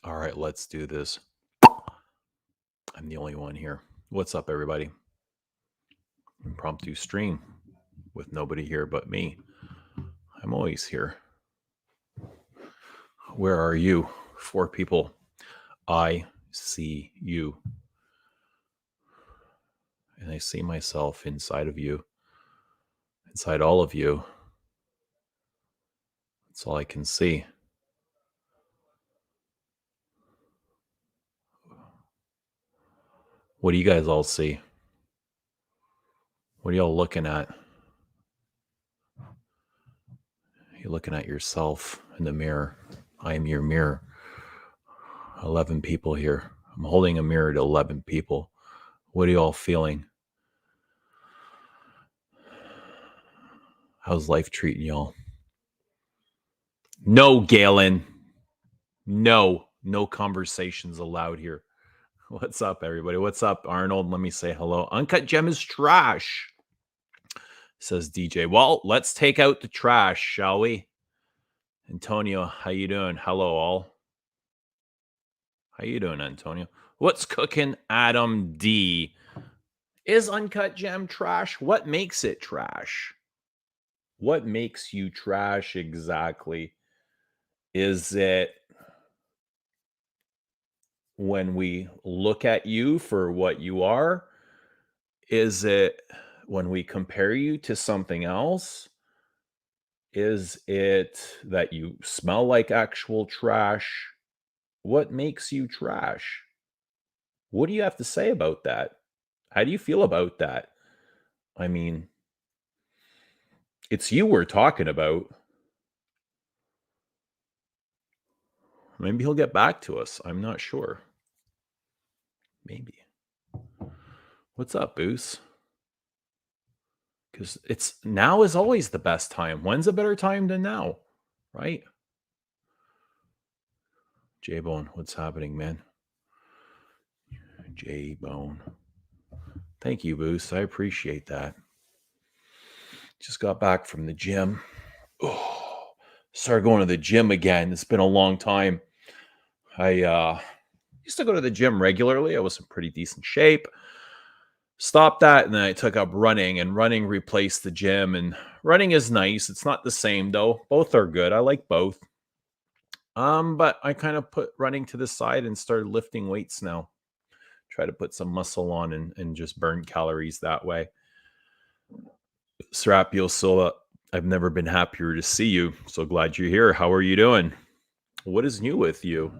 All right, let's do this. I'm the only one here. What's up, everybody? Impromptu stream with nobody here but me. I'm always here. Where are you? 4 people. I see you. And I see myself inside of you, inside all of you. That's all I can see. What do you guys all see? What are y'all looking at? You're looking at yourself in the mirror. I am your mirror. 11 people here. I'm holding a mirror to 11 people. What are y'all feeling? How's life treating y'all? No, Galen. No conversations allowed here. What's up, everybody? What's up, Arnold? Let me say hello. Uncut Gem is trash, says DJ. Well, let's take out the trash, shall we? Antonio, how you doing? Hello, all. How you doing, Antonio? What's cooking, Adam D? Is Uncut Gem trash? What makes it trash? What makes you trash exactly? Is it when we look at you for what you are? Is it when we compare you to something else? Is it that you smell like actual trash? What makes you trash? What do you have to say about that? How do you feel about that? I mean, it's you we're talking about. Maybe he'll get back to us. I'm not sure. Maybe. What's up, Boos? Because it's now is always the best time. When's a better time than now? Right? J-Bone, what's happening, man? J-Bone. Thank you, Boos. I appreciate that. Just got back from the gym. Oh, started going to the gym again. It's been a long time. I used to go to the gym regularly. I was in pretty decent shape. Stopped that, and then I took up running, and running replaced the gym. And running is nice. It's not the same, though. Both are good. I like both. But I kind of put running to the side and started lifting weights now. Try to put some muscle on and just burn calories that way. Serapio Sola, I've never been happier to see you. So glad you're here. How are you doing? What is new with you?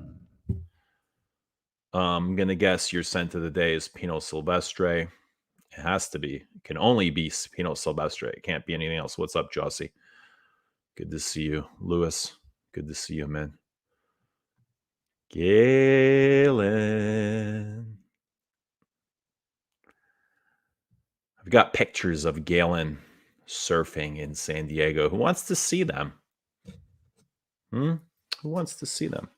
I'm going to guess your scent of the day is Pinot Silvestre. It has to be. It can only be Pinot Silvestre. It can't be anything else. What's up, Jossie? Good to see you. Lewis, good to see you, man. Galen. I've got pictures of Galen surfing in San Diego. Who wants to see them? Who wants to see them?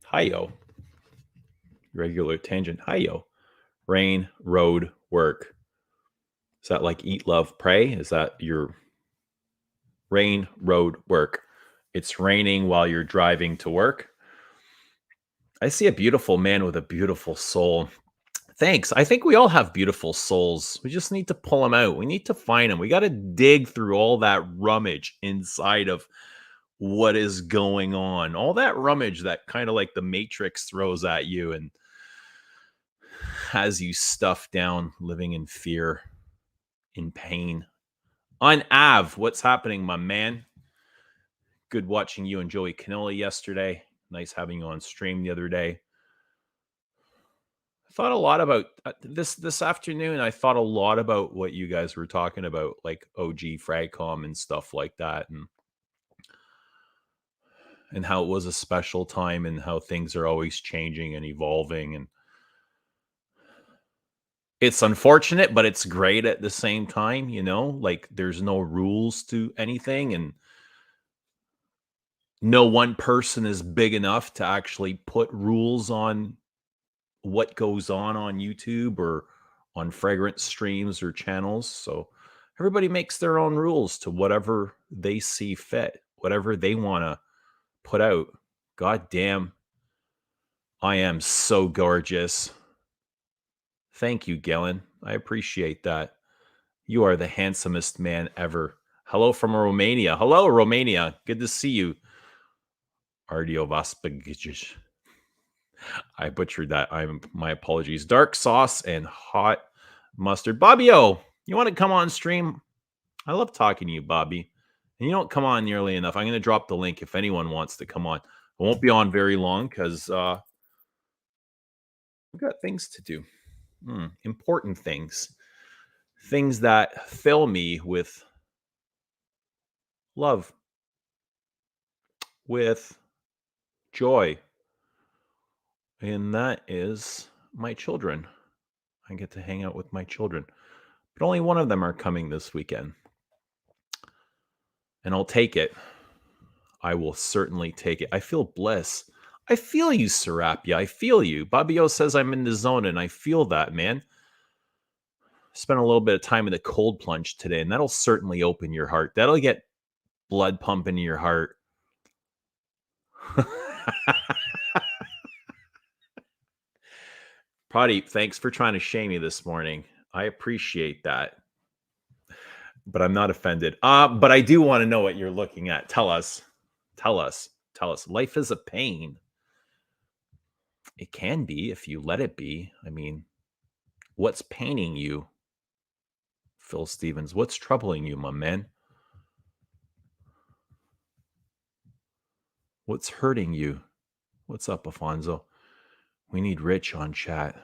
Hi-yo. Regular tangent. Hi-yo. Rain, road, work. Is that like eat, love, pray? Is that your rain, road, work? It's raining while you're driving to work. I see a beautiful man with a beautiful soul. Thanks. I think we all have beautiful souls. We just need to pull them out. We need to find them. We got to dig through all that rummage inside of what is going on. All that rummage that kind of like the Matrix throws at you and has you stuffed down, living in fear, in pain. On Av, what's happening, my man? Good watching you and Joey Canola yesterday. Nice having you on stream the other day. I thought a lot about this afternoon. I thought a lot about what you guys were talking about, like OG Fragcom and stuff like that, and how it was a special time and how things are always changing and evolving. And it's unfortunate, but it's great at the same time, like there's no rules to anything. And no one person is big enough to actually put rules on what goes on YouTube or on fragrance streams or channels. So Everybody makes their own rules to whatever they see fit, whatever they want to put out. God damn, I am so gorgeous. Thank you, Gillen. I appreciate that. You are the handsomest man ever. Hello from Romania. Hello, Romania. Good to see you. Ardio Vaspagij. I butchered that. My apologies. Dark sauce and hot mustard. Bobby O, you want to come on stream? I love talking to you, Bobby. And you don't come on nearly enough. I'm going to drop the link if anyone wants to come on. I won't be on very long because I've got things to do. Important things. Things that fill me with love, with joy. And that is my children. I get to hang out with my children. But only one of them are coming this weekend. And I'll take it. I will certainly take it. I feel bliss. I feel you, Serapia. I feel you. Bobby O says I'm in the zone, and I feel that, man. Spent a little bit of time in the cold plunge today, and that'll certainly open your heart. That'll get blood pumping in your heart. Pradeep, thanks for trying to shame me this morning. I appreciate that. But I'm not offended. But I do want to know what you're looking at. Tell us. Tell us. Tell us. Life is a pain. It can be if you let it be. I mean, what's paining you? Phil Stevens, what's troubling you, my man? What's hurting you? What's up, Afonso? We need Rich on chat.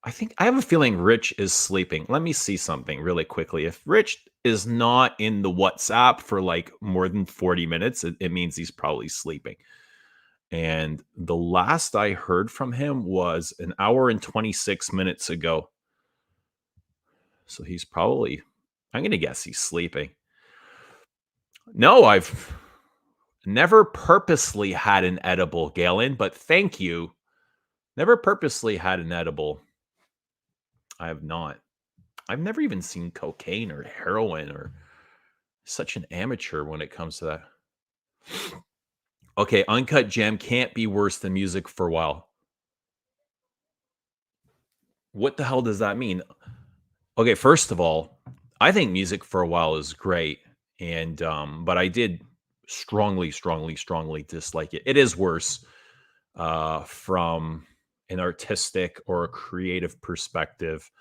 I have a feeling Rich is sleeping. Let me see something really quickly. If Rich is not in the WhatsApp for like more than 40 minutes, it means he's probably sleeping. And the last I heard from him was an hour and 26 minutes ago. So he's probably, I'm going to guess he's sleeping. No, I've never purposely had an edible, Galen, but thank you. Never purposely had an edible. I have not. I've never even seen cocaine or heroin or such an amateur when it comes to that. Okay, Uncut Gem can't be worse than Music for a While. What the hell does that mean? Okay, first of all, I think Music for a While is great. And but I did strongly dislike it. It is worse from an artistic or a creative perspective.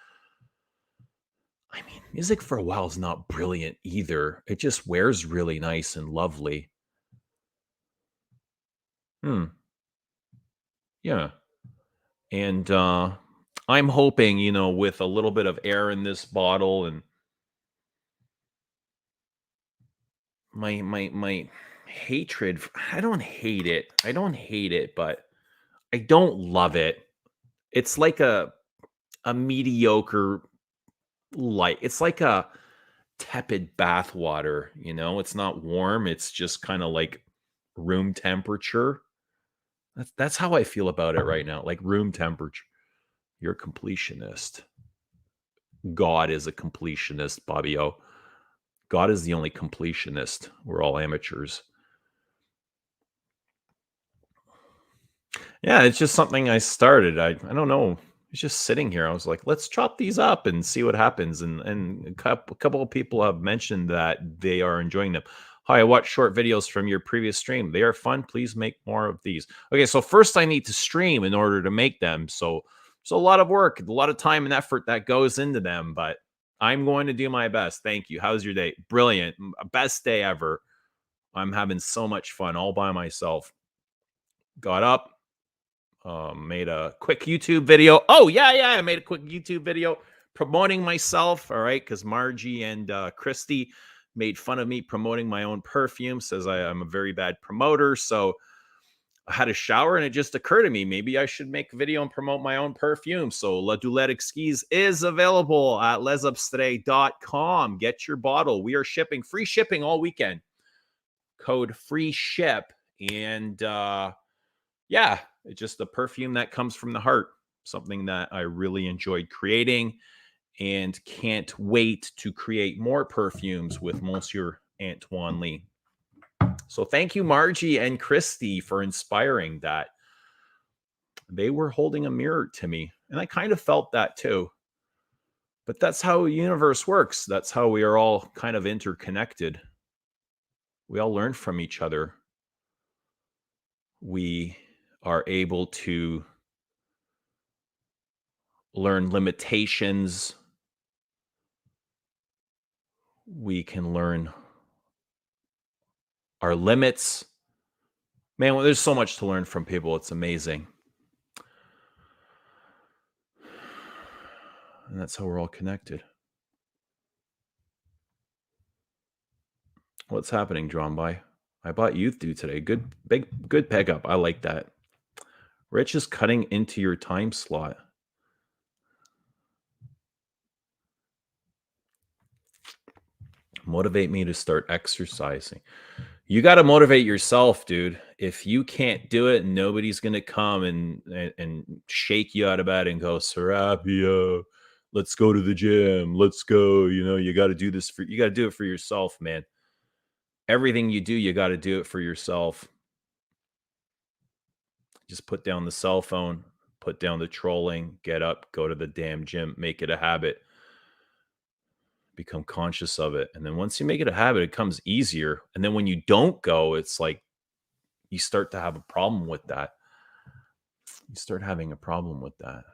I mean, Music for a While is not brilliant either. It just wears really nice and lovely. Yeah. And I'm hoping, with a little bit of air in this bottle and my hatred, I don't hate it. But I don't love it. It's like a mediocre light. It's like a tepid bath water, It's not warm. It's just kind of like room temperature. That's how I feel about it right now, like room temperature. You're a completionist. God is a completionist, Bobby O. God is the only completionist. We're all amateurs. Yeah, it's just something I started. I don't know. It's just sitting here. I was like, let's chop these up and see what happens. And a couple of people have mentioned that they are enjoying them. Hi, I watched short videos from your previous stream. They are fun. Please make more of these. Okay, so first I need to stream in order to make them. So a lot of work, a lot of time and effort that goes into them, but I'm going to do my best. Thank you. How's your day? Brilliant. Best day ever. I'm having so much fun all by myself. Got up, made a quick YouTube video. Oh, yeah. I made a quick YouTube video promoting myself. All right. Because Margie and Christy made fun of me promoting my own perfume, says I'm a very bad promoter. So I had a shower and it just occurred to me, maybe I should make a video and promote my own perfume. So La Douleur Exquise is available at lesabstraits.com. Get your bottle. We are shipping, free shipping all weekend. Code free ship. And yeah, it's just a perfume that comes from the heart. Something that I really enjoyed creating. and can't wait to create more perfumes with Monsieur Antoine Lee. So thank you, Margie and Christy, for inspiring that. They were holding a mirror to me, and I kind of felt that too. But that's how the universe works. That's how we are all kind of interconnected. We all learn from each other. We are able to learn limitations. We can learn our limits. Man, well, there's so much to learn from people. It's amazing. And that's how we're all connected. What's happening, Drawn By? I bought Youth Dew today. Good pickup. I like that. Rich is cutting into your time slot. Motivate me to start exercising. You got to motivate yourself, dude. If you can't do it, nobody's gonna come and shake you out of bed and go, Sarabia, let's go to the gym. Let's go. You got to do this you got to do it for yourself, man. Everything you do, you got to do it for yourself. Just put down the cell phone, put down the trolling, get up, go to the damn gym, make it a habit. Become conscious of it. And then once you make it a habit, it comes easier. And then when you don't go, it's like you start to have a problem with that. You start having a problem with that.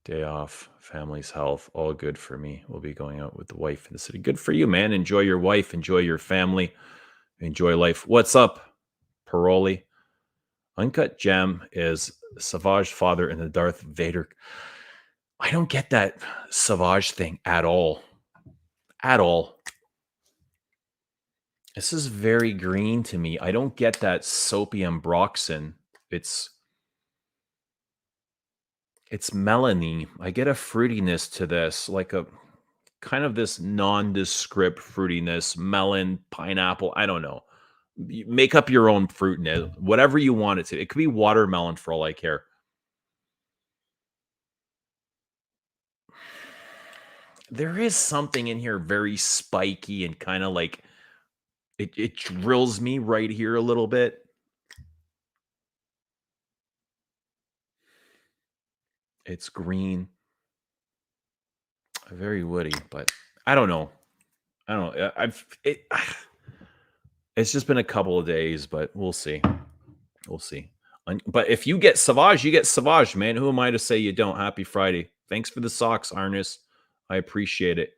Day off, family's health, all good for me. We'll be going out with the wife in the city. Good for you, man. Enjoy your wife, enjoy your family, enjoy life. What's up, Paroli? Uncut Gem is Savage father in the Darth Vader. I don't get that Savage thing at all. At all. This is very green to me. I don't get that soapy ambroxan. It's melony. I get a fruitiness to this, like a kind of this nondescript fruitiness, melon, pineapple. I don't know. Make up your own fruit in it, whatever you want it to. It could be watermelon for all I care. There is something in here very spiky and kind of like it drills me right here a little bit. It's green, very woody, but I don't know. I don't know. It's just been a couple of days, but we'll see. We'll see. But if you get Savage, you get Savage, man. Who am I to say you don't? Happy Friday. Thanks for the socks, Arnis. I appreciate it.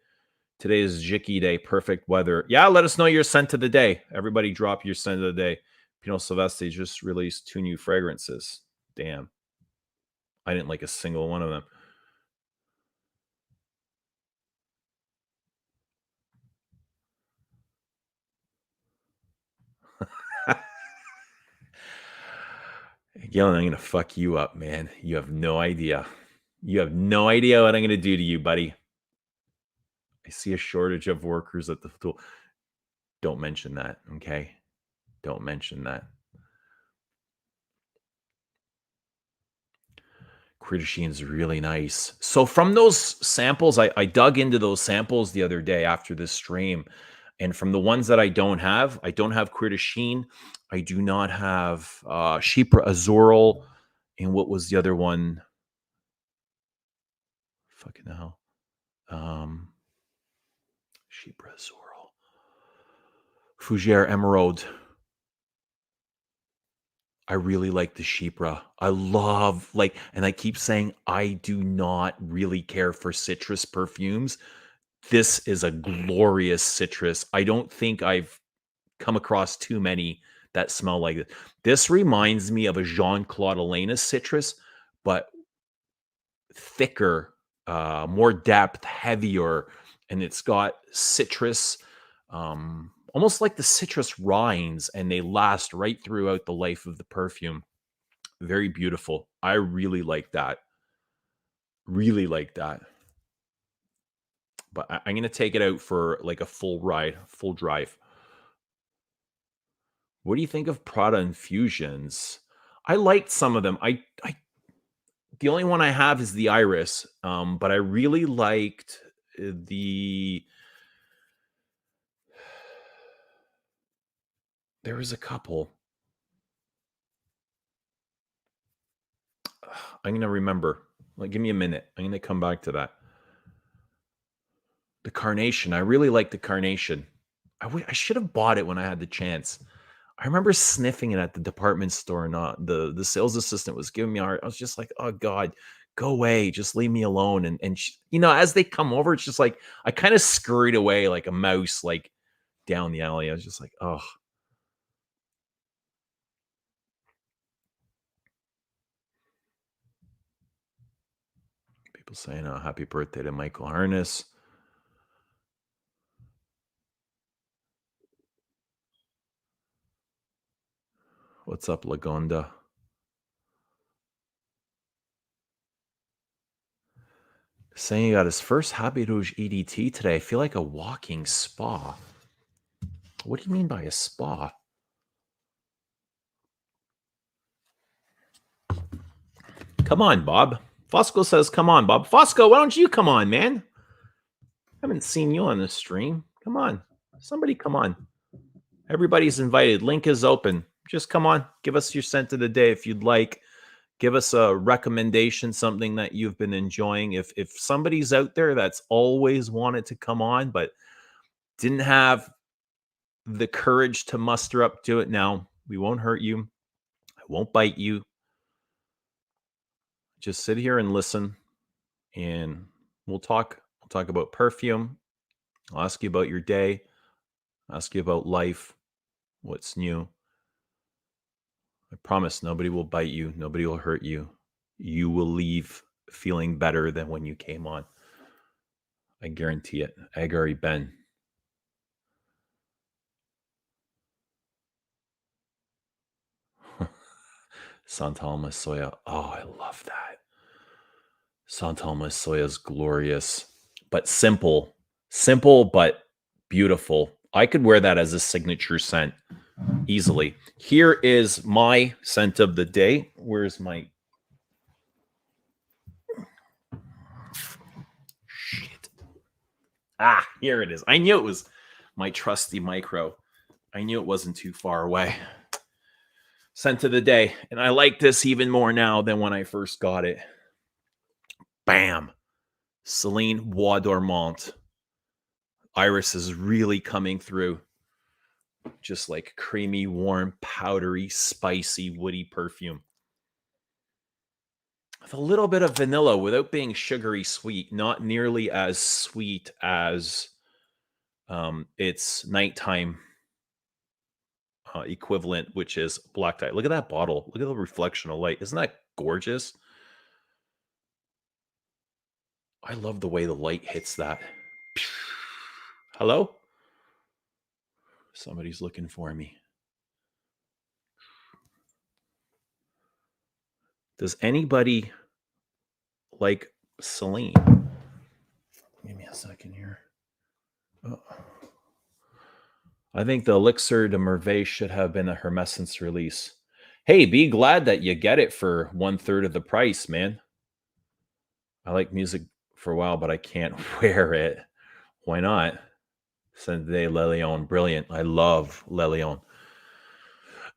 Today is Jicky Day. Perfect weather. Yeah, let us know your scent of the day. Everybody drop your scent of the day. Pinot Silvestre just released 2 new fragrances. Damn. I didn't like a single one of them. Galen, I'm going to fuck you up, man. You have no idea. You have no idea what I'm going to do to you, buddy. I see a shortage of workers at the tool. Don't mention that, okay? Don't mention that. Critter is really nice. So from those samples, I dug into those samples the other day after this stream. And from the ones that I don't have Critter. I do not have Chypre Azural. And what was the other one? Fucking hell. Chypre Azural. Fougere Emerald. I really like the Chypre. I love and I keep saying I do not really care for citrus perfumes. This is a glorious citrus. I don't think I've come across too many that smell like it. This reminds me of a Jean-Claude Elena citrus, but thicker, more depth, heavier, and it's got citrus, almost like the citrus rinds, and they last right throughout the life of the perfume. Very beautiful. I really like that. Really like that. But I'm going to take it out for like a full ride, full drive. What do you think of Prada infusions? I liked some of them. I the only one I have is the Iris, but I really liked the. There was a couple. I'm gonna remember. Like, give me a minute. I'm gonna come back to that. The Carnation. I really like the Carnation. I should have bought it when I had the chance. I remember sniffing it at the department store. Not the sales assistant was giving me a hard. I was just like, oh God, go away, just leave me alone. And as they come over, it's just like I kind of scurried away like a mouse, like down the alley. I was just like, oh, people saying, happy birthday to Michael Harness. What's up, Lagonda? Saying he got his first Happy Rouge EDT today. I feel like a walking spa. What do you mean by a spa? Come on, Bob. Fosco says, come on, Bob. Fosco, why don't you come on, man? Haven't seen you on the stream. Come on. Somebody come on. Everybody's invited. Link is open. Just come on. Give us your scent of the day if you'd like. Give us a recommendation, something that you've been enjoying. If somebody's out there that's always wanted to come on but didn't have the courage to muster up to it now, we won't hurt you. I won't bite you. Just sit here and listen, and we'll talk. We'll talk about perfume. I'll ask you about your day. I'll ask you about life. What's new? I promise nobody will bite you. Nobody will hurt you. You will leave feeling better than when you came on. I guarantee it. Agari Ben. Santal Soya. Oh, I love that. Santal Soya is glorious, but simple. Simple, but beautiful. I could wear that as a signature scent easily. Here is my scent of the day. Where's my shit? Ah, here it is. I knew it was my trusty micro. I knew it wasn't too far away. Scent of the day. And I like this even more now than when I first got it. Bam. Celine Bois Dormant. Iris is really coming through. Just like creamy, warm, powdery, spicy, woody perfume. With a little bit of vanilla without being sugary sweet. Not nearly as sweet as its nighttime equivalent, which is black tie. Look at that bottle. Look at the reflection of light. Isn't that gorgeous? I love the way the light hits that. Hello? Somebody's looking for me. Does anybody like Celine? Give me a second here. Oh. I think the Elixir de Merveille should have been a Hermescence release. Hey, be glad that you get it for 1/3 of the price, man. I like music for a while, but I can't wear it. Why not? Sunday Le Leon, brilliant. I love Le Leon.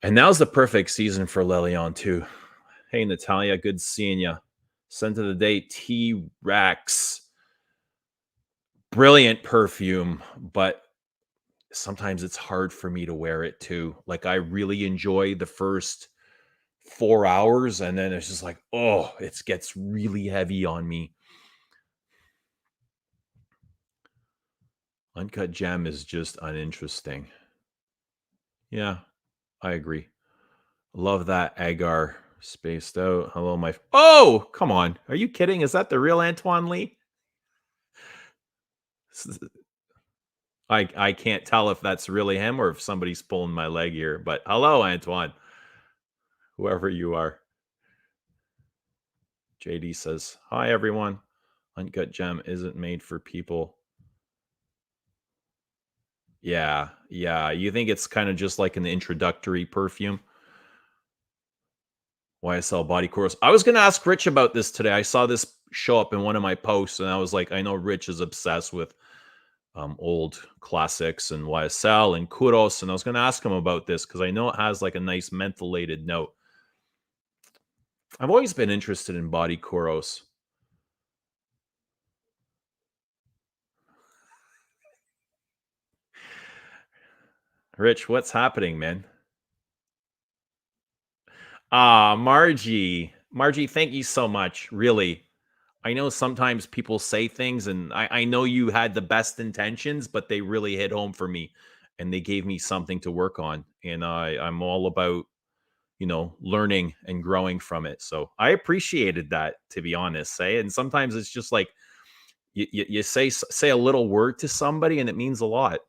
And now's the perfect season for Le Leon, too. Hey, Natalia, good seeing you. Scent of the day, T-Rex. Brilliant perfume, but sometimes it's hard for me to wear it, too. Like, I really enjoy the first 4 hours, and then it's just like, oh, it gets really heavy on me. Uncut Gem is just uninteresting. Yeah, I agree. Love that Agar spaced out. Hello, my. Oh, come on. Are you kidding? Is that the real Antoine Lee? I can't tell if that's really him or if somebody's pulling my leg here. But hello, Antoine. Whoever you are. JD says, hi, everyone. Uncut Gem isn't made for people. Yeah, yeah. You think it's kind of just like an introductory perfume? YSL Body Chorus. I was going to ask Rich about this today. I saw this show up in one of my posts, and I was like, I know Rich is obsessed with old classics and YSL and Kudos, and I was going to ask him about this because I know it has like a nice mentholated note. I've always been interested in Body Chorus. Rich, what's happening, man? Ah, Margie. Margie, thank you so much. Really. I know sometimes people say things, and I know you had the best intentions, but they really hit home for me and they gave me something to work on. And I'm all about, learning and growing from it. So I appreciated that, to be honest. Say, and sometimes it's just like you say a little word to somebody and it means a lot.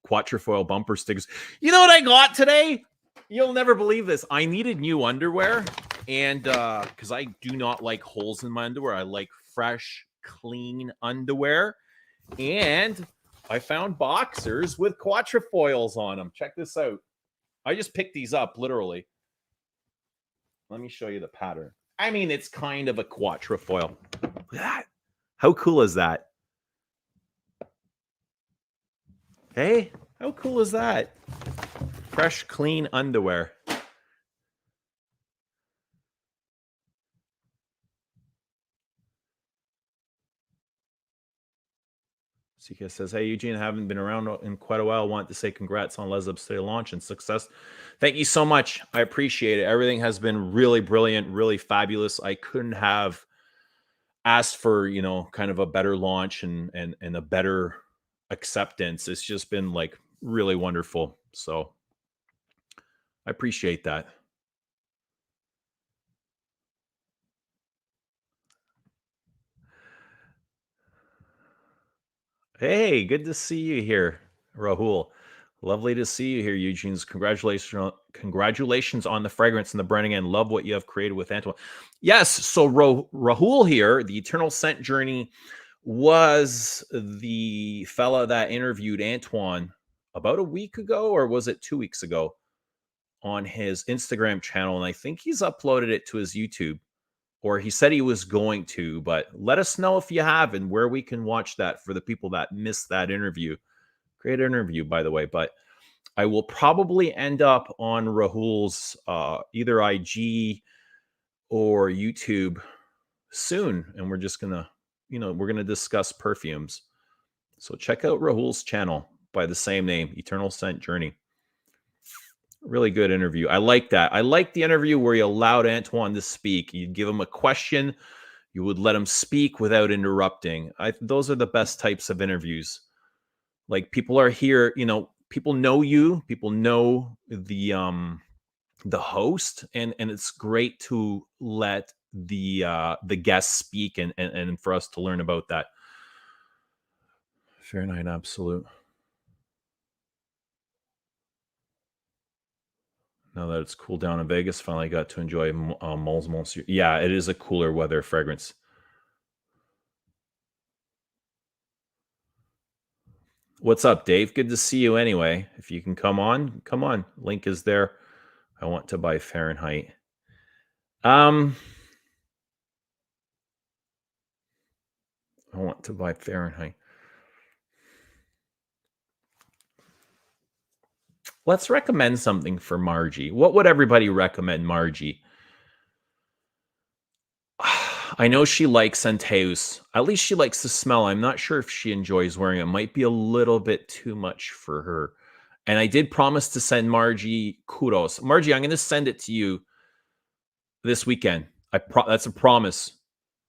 Quatrefoil bumper stickers. You know what I got today? You'll never believe this. I needed new underwear, and because I do not like holes in my underwear, I like fresh, clean underwear. And I found boxers with quatrefoils on them. Check this out. I just picked these up literally. Let me show you the pattern. I mean, it's kind of a quatrefoil. Look at that. How cool is that? Hey, how cool is that? Fresh, clean underwear. CK says, "Hey Eugene, I haven't been around in quite a while. Want to say congrats on Les Today launch and success. Thank you so much. I appreciate it. Everything has been really brilliant, really fabulous. I couldn't have asked for kind of a better launch and a better acceptance. It's just been like really wonderful. So I appreciate that. Hey, good to see you here, Rahul. Lovely to see you here, Eugene's. Congratulations on the fragrance and the branding, and love what you have created with Antoine. Yes, so Rahul here, the Eternal Scent Journey, was the fella that interviewed Antoine about a week ago, or was it 2 weeks ago, on his Instagram channel, and I think he's uploaded it to his YouTube, or he said he was going to, but let us know if you have and where we can watch that for the people that missed that interview. Great interview, by the way. But I will probably end up on Rahul's either IG or YouTube soon, and we're just gonna, we're gonna discuss perfumes. So check out Rahul's channel by the same name, Eternal Scent Journey. Really good interview. I like that. I like the interview where you allowed Antoine to speak. You'd give him a question, you would let him speak without interrupting. Those are the best types of interviews. Like, people are here, people know you, people know the host, and it's great to let the guests speak and for us to learn about that. Fahrenheit Absolute. Now that it's cooled down in Vegas, finally got to enjoy Moles Monsieur. Yeah, it is a cooler weather fragrance. What's up, Dave? Good to see you anyway. If you can come on, come on. Link is there. I want to buy Fahrenheit. I want to buy Fahrenheit. Let's recommend something for Margie. What would everybody recommend, Margie? I know she likes Centeus. At least she likes the smell. I'm not sure if she enjoys wearing it. Might be a little bit too much for her. And I did promise to send Margie Kudos. Margie, I'm going to send it to you this weekend. That's a promise.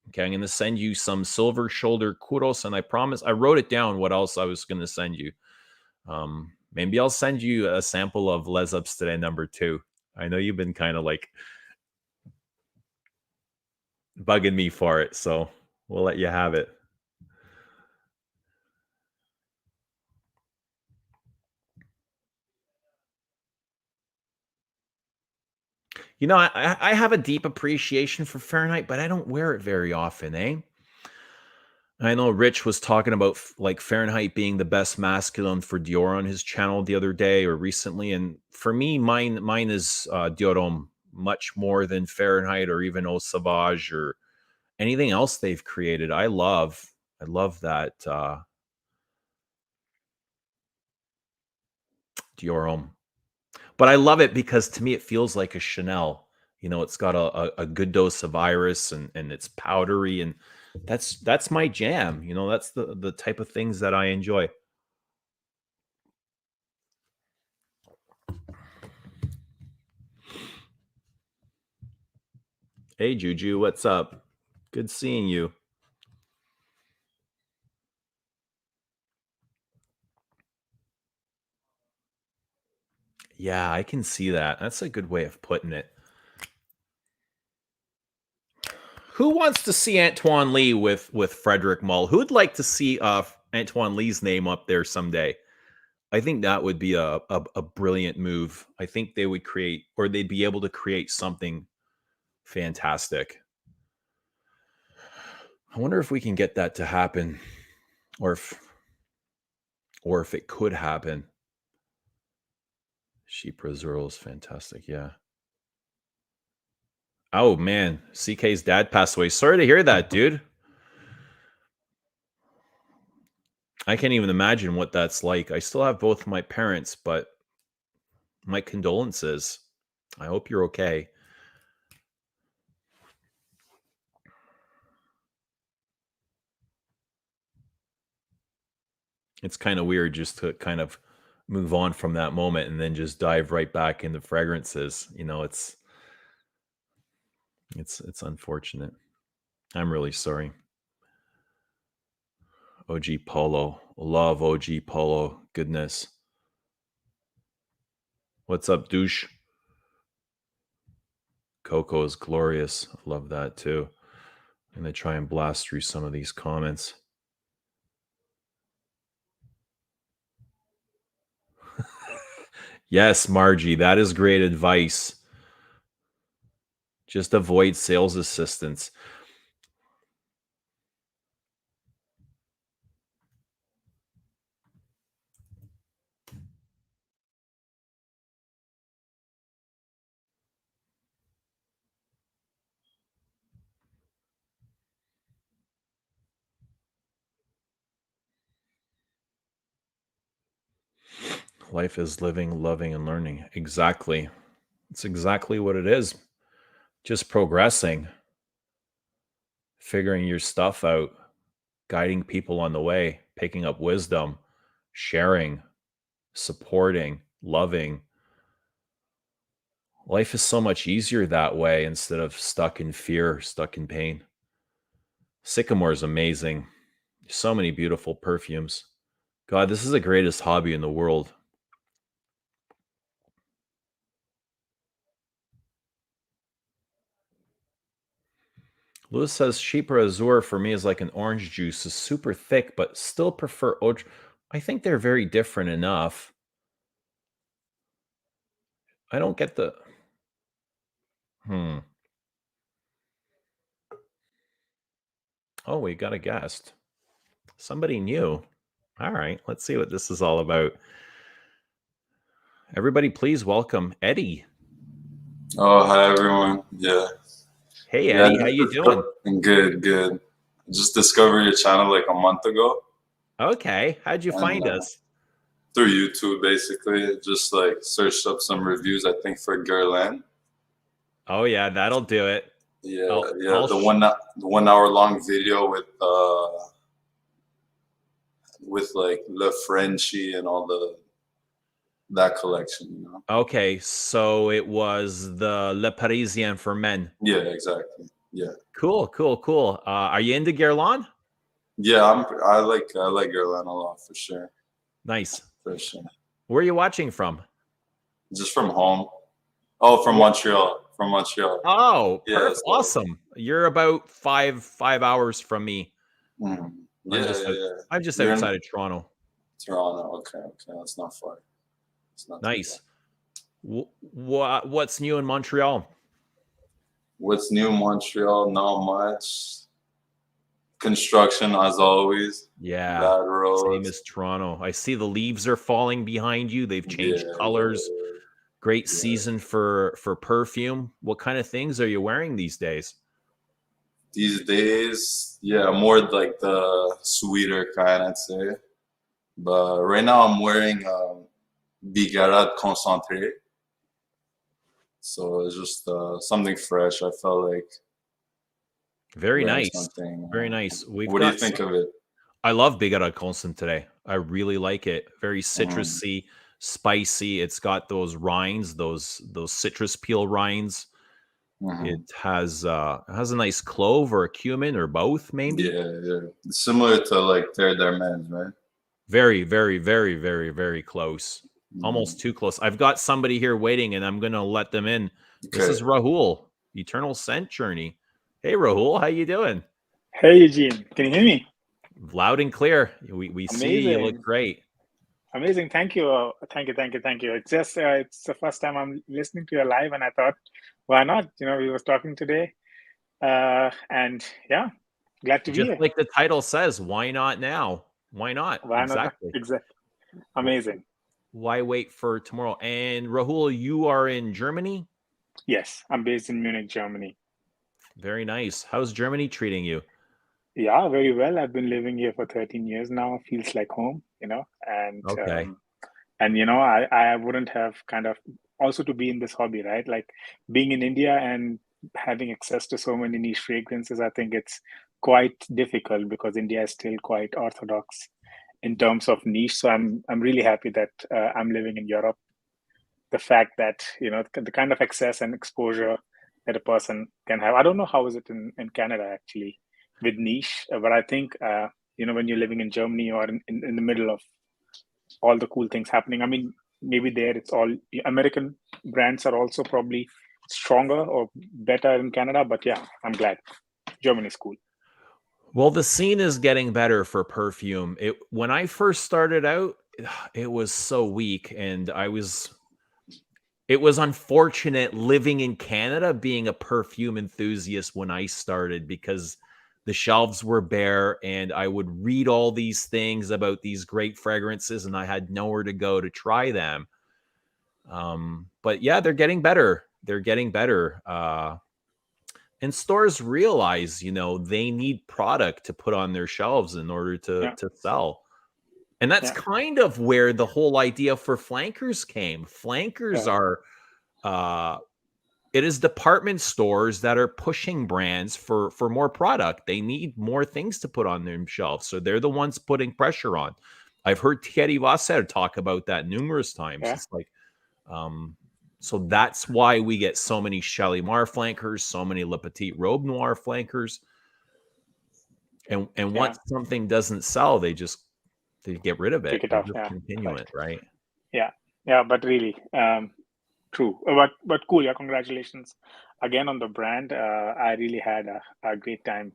Okay, I'm going to send you some silver shoulder Kudos, and I promise. I wrote it down what else I was going to send you. Maybe I'll send you a sample of Les Ups Today #2. I know you've been kind of like bugging me for it, so we'll let you have it. I have a deep appreciation for Fahrenheit, but I don't wear it very often, eh? I know Rich was talking about like Fahrenheit being the best masculine for Dior on his channel the other day or recently, and for me, mine is Dior Homme much more than Fahrenheit or even Eau Sauvage or anything else they've created. I love that Dior Homme. But I love it because to me it feels like a Chanel. You know, it's got a good dose of iris and it's powdery and that's my jam. You know, that's the type of things that I enjoy. Hey Juju, what's up? Good seeing you. Yeah, I can see that. That's a good way of putting it. Who wants to see Antoine Lee with Frederick Mull? Who would like to see Antoine Lee's name up there someday? I think that would be a brilliant move. I think they would create, or they'd be able to create something fantastic. I wonder if we can get that to happen, or if it could happen. Sheep Reserve is fantastic. Yeah. Oh man, CK's dad passed away. Sorry to hear that, dude. I can't even imagine what that's like. I still have both my parents, but my condolences. I hope you're okay. It's kind of weird just to kind of move on from that moment and then just dive right back into fragrances. You know, it's unfortunate. I'm really sorry. OG Polo. Love OG Polo. Goodness. What's up, douche? Coco is glorious. I love that too. I'm going to try and blast through some of these comments. Yes, Margie, that is great advice. Just avoid sales assistants. Life is living, loving, and learning. Exactly. It's exactly what it is. Just progressing, figuring your stuff out, guiding people on the way, picking up wisdom, sharing, supporting, loving. Life is so much easier that way instead of stuck in fear, stuck in pain. Sycamore is amazing. So many beautiful perfumes. God, this is the greatest hobby in the world. Lewis says Chypre Azur for me is like an orange juice. It's super thick, but still prefer Autre. I think they're very different enough. I don't get the. Hmm. Oh, we got a guest. Somebody new. All right, let's see what this is all about. Everybody, please welcome Eddie. Oh, hi everyone. Yeah. Hey, Yeah, Eddie, how you doing? good, good. I just discovered your channel like a month ago Okay, how'd you and find us? through YouTube basically. Just like searched up some reviews, I think for Guerlain. Oh yeah, that'll do it. Yeah, I'll yeah, I'll the sh- the 1 hour long video with like Le Frenchie and all that collection. Okay, so it was the Le Parisien for men. Yeah, exactly. Yeah. Cool, cool, cool. Are you into Guerlain? Yeah, I like Guerlain a lot for sure. Nice. For sure. Where are you watching from? Just from home. Oh, from Where? Montreal. From Montreal. Oh, Yeah, perfect. so Awesome. You're about five hours from me. I'm yeah, just yeah, yeah. I'm just You're in outside of Toronto. Toronto. Okay, okay. That's not far. It's not too far. Nice. What's new in Montreal? What's new in Montreal? Not much. Construction as always. Yeah, Bad same roads. as Toronto. I see the leaves are falling behind you. They've changed Yeah, colors. Great yeah. season for perfume. What kind of things are you wearing these days? These days, yeah, more like the sweeter kind, I'd say. But right now, I'm wearing Bigarade Concentré. So it's just something fresh. I felt like Very wearing nice. something. Very nice. We've What do you got think of it? I love Big Constant today. I really like it. Very Hmm. citrusy, spicy. It's got those rinds, those citrus peel rinds. It Hmm. has a nice clove or a cumin or both, maybe. Yeah, yeah. It's similar to like Terre d'Hermès, right? Very, very, very, very, very close. Mm. Almost too close. I've got somebody here waiting, and I'm gonna let them in. This Okay. is Rahul, Eternal Scent Journey. Hey, Rahul, how you doing? Hey Eugene, can you hear me? Loud and clear. We see you look Amazing, great. amazing. Thank you, thank you. It's just it's the first time I'm listening to your live, and I thought, why not? We was talking today, and yeah, glad to be Just here. like the title says, why not now? Why not? Why not? Exactly. Exactly. Wh- Amazing. Why wait for tomorrow? And Rahul, you are in Germany? Yes, I'm based in Munich, Germany. Very nice. How's Germany treating you? Yeah, very well. I've been living here for 13 years now. Feels like home, Okay. and I wouldn't have kind of also to be in this hobby, right? Like being in India and having access to so many niche fragrances, I think it's quite difficult because India is still quite orthodox in terms of niche. So I'm really happy that I'm living in Europe. The fact that the kind of access and exposure that a person can have. I don't know how is it in Canada actually with niche, but I think when you're living in Germany or in the middle of all the cool things happening. I mean, maybe there it's all American brands are also probably stronger or better in Canada, but yeah, I'm glad. Germany's cool. Well, the scene is getting better for perfume. It when I first started out, it was so weak, and it was unfortunate living in Canada being a perfume enthusiast when I started because the shelves were bare and I would read all these things about these great fragrances and I had nowhere to go to try them. But yeah, they're getting better. They're getting better. And stores realize, they need product to put on their shelves in order to Yeah, sell. And that's yeah, kind of where the whole idea for flankers came. Flankers right. are it is department stores that are pushing brands for more product. They need more things to put on their shelves. So they're the ones putting pressure on. I've heard Thierry Vasser talk about that numerous times. Yeah, It's like, um, so that's why we get so many Shalimar flankers, so many Le Petit Robe Noir flankers. And yeah. once something doesn't sell, they get rid of it. Take it They off. just Yeah, continue right. it, right? Yeah, yeah. But really, true. But cool. Yeah, congratulations again on the brand. I really had a great time.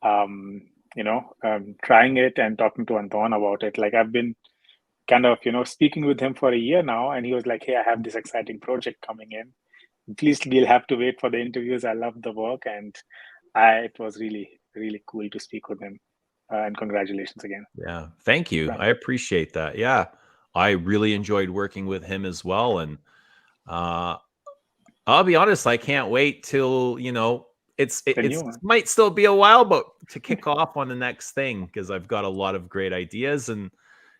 Trying it and talking to Anton about it. Like I've been kind of speaking with him for a year now, and he was like, "Hey, I have this exciting project coming in. Please, we'll have to wait for the interviews. I love the work, and it was really, really cool to speak with him. And congratulations again, Yeah. Thank you. Brian. I appreciate that. Yeah. I really enjoyed working with him as well. And uh I'll be honest, I can't wait till, The new it's one. might still be a while, but to kick off on the next thing, because I've got a lot of great ideas and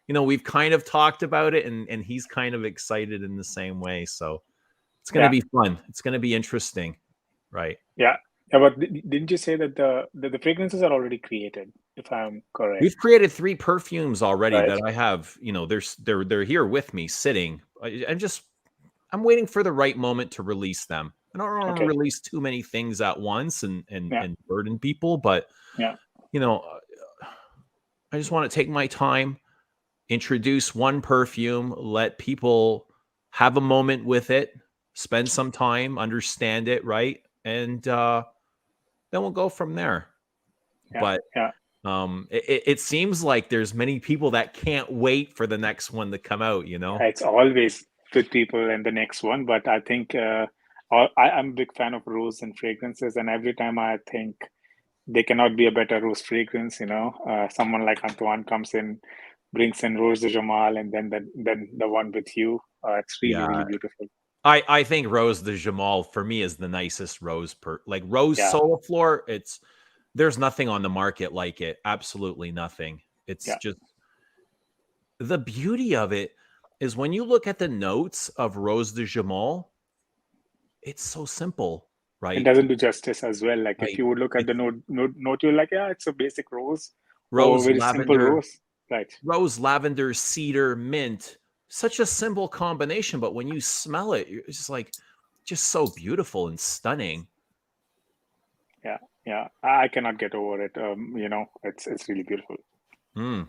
we've kind of talked about it and he's kind of excited in the same way. So it's gonna Yeah, be fun. It's gonna be interesting. Right. yeah, yeah. But didn't you say that the fragrances are already created? If I'm correct, We've created 3 perfumes already right? that I have, they're here with me sitting. I'm waiting for the right moment to release them. I don't want to Okay. release too many things at once and Yeah, burden people, but yeah, you know, I just want to take my time, introduce one perfume, let people have a moment with it, spend some time, understand it, right? And then we'll go from there. yeah, But yeah. it seems like there's many people that can't wait for the next one to come out, It's always with people and the next one, but I think I'm a big fan of rose and fragrances, and every time I think They cannot be a better rose fragrance, someone like Antoine comes in, brings in Rose de Jamal, and then the one with you. It's really, Yeah. really beautiful. I think Rose de Jamal for me is the nicest rose like Rose Yeah, Soliflor. There's nothing on the market like it. Absolutely nothing. It's yeah. just the beauty of it is when you look at the notes of Rose de Jamal, it's so simple, It right? doesn't do justice as well. Like if Right. you would look at It's the note, you're like, yeah, it's a basic rose or rose, very simple lavender, rose. Right. rose, lavender, cedar, mint. Such a simple combination, but when you smell it, it's just so beautiful and stunning. Yeah, yeah. I cannot get over it. It's really beautiful. Mm.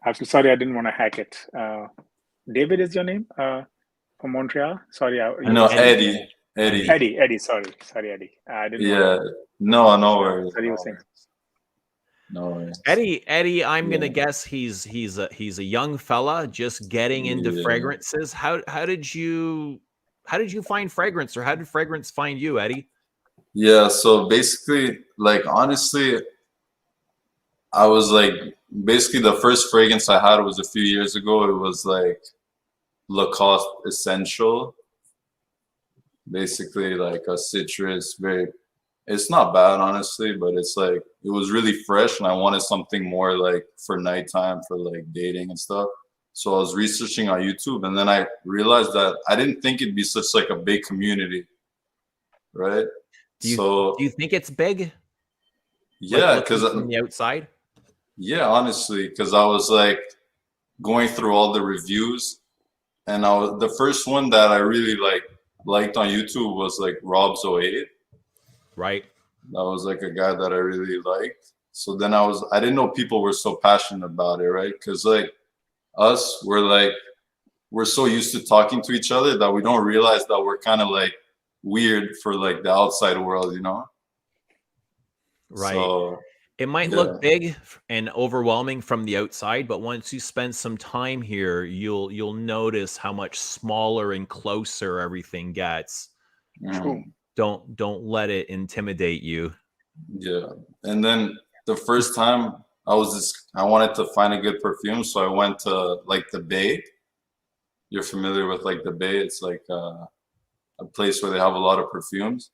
I'm so sorry, I didn't want to hack it. David is your name from Montreal. Sorry, I you were know saying Eddie. Eddie. Sorry, Eddie. I didn't want Yeah. to. No worries. Sorry, you were saying. No worries. Eddie, I'm Yeah. gonna guess he's a young fella just getting into Yeah. fragrances. How did you find fragrance, or how did fragrance find you, Eddie? Yeah. So basically, like honestly, I was like basically the first fragrance I had was a few years ago. It was like Lacoste Essential. Basically like a citrus, very it's not bad honestly, but it's like it was really fresh and I wanted something more like for nighttime for like dating and stuff. So I was researching on YouTube and then I realized that I didn't think it'd be such like a big community, right? Do you So think it's big? Like yeah, because looking from the outside? yeah, honestly, because I was like going through all the reviews and I was the first one that I really liked on YouTube was like Rob's 08. Right. That was like a guy that I really liked. So then I didn't know people were so passionate about it, right? Because like us, we're so used to talking to each other that we don't realize that we're kind of like weird for like the outside world, you know? Right. So It might yeah, look big and overwhelming from the outside, but once you spend some time here, you'll notice how much smaller and closer everything gets. True. mm, Don't let it intimidate you. yeah. And then the first time I wanted to find a good perfume, so I went to like the Bay. You're familiar with like the Bay? It's like a place where they have a lot of perfumes.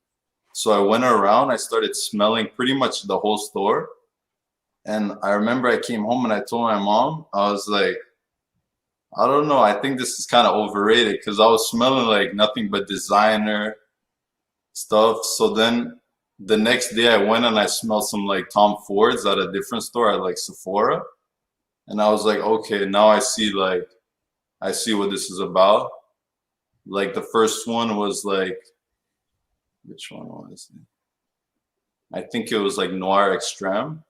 So I went around, I started smelling pretty much the whole store. And I remember I came home and I told my mom, I was like, I don't know, I think this is kind of overrated because I was smelling like nothing but designer stuff. So then the next day I went and I smelled some like Tom Fords at a different store at like Sephora. And I was like, okay, now I see what this is about. Like the first one was like, which one was it? I think it was like Noir Extreme,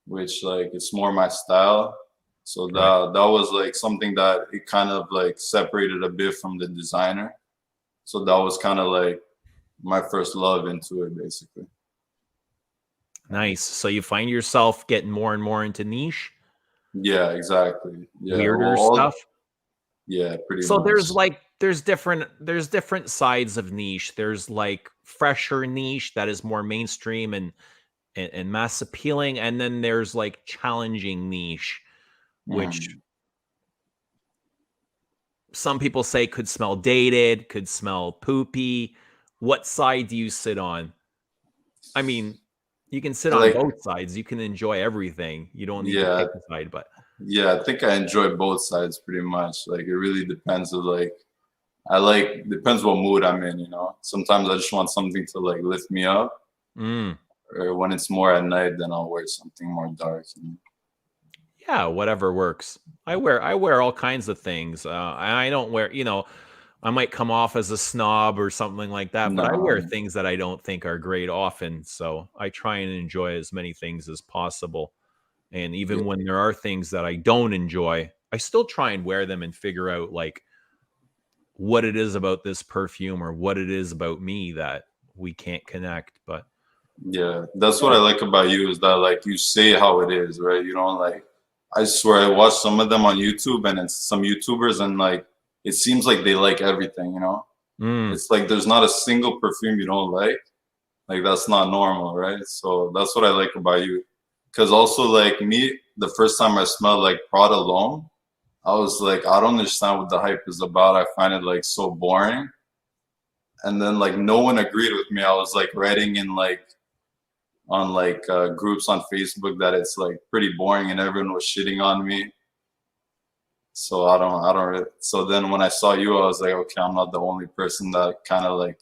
which like it's more my style. So Right. that was like something that it kind of like separated a bit from the designer. So that was kind of like my first love into it, basically. Nice. So you find yourself getting more and more into niche, Yeah, exactly. Yeah, weirder well, stuff. yeah, pretty So much. there's different sides of niche. There's like fresher niche that is more mainstream and mass appealing, and then there's like challenging niche, which Mm. some people say could smell dated, could smell poopy. What side do you sit on? I mean, you can sit on Like, both sides. You can enjoy everything. You don't need to yeah, pick a side, but yeah, I think I enjoy both sides pretty much. Like, it really depends on like, depends what mood I'm in, you know? Sometimes I just want something to like lift me up, mm, or when it's more at night, then I'll wear something more dark, you know? yeah, whatever works. I wear all kinds of things. I don't wear, I might come off as a snob or something like that, but I wear No, things that I don't think are great often. So I try and enjoy as many things as possible. And yeah, even when there are things that I don't enjoy, I still try and wear them and figure out like what it is about this perfume or what it is about me that we can't connect. But yeah. That's what yeah, I like about you is that like you say how it is, right? You don't like, I swear I watch some of them on YouTube and it's some YouTubers and like, it seems like they like everything, you know? mm, It's like there's not a single perfume you don't like. Like that's not normal, right? So that's what I like about you. Because also like me, the first time I smelled like Prada alone, I was like, I don't understand what the hype is about. I find it like so boring. And then like no one agreed with me. I was like writing in like on like groups on Facebook that it's like pretty boring, and everyone was shitting on me. So I don't really, so then when I saw you, I was like, okay, I'm not the only person that kind of like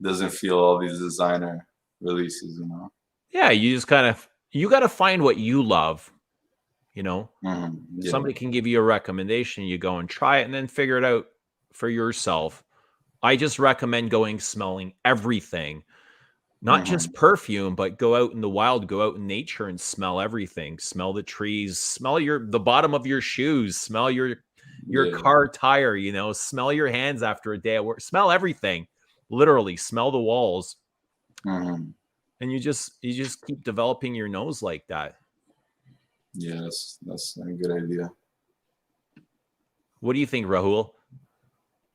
doesn't feel all these designer releases, you know? Yeah, you just kind of you got to find what you love, you know. Yeah. Somebody can give you a recommendation, you go and try it and then figure it out for yourself. I just recommend going smelling everything. Not just perfume, but go out in the wild, go out in nature and smell everything. Smell the trees, smell the bottom of your shoes, smell your Yeah. car tire, you know, smell your hands after a day at work. Smell everything. Literally, smell the walls. And you just keep developing your nose like that. Yeah, that's a good idea. What do you think, Rahul?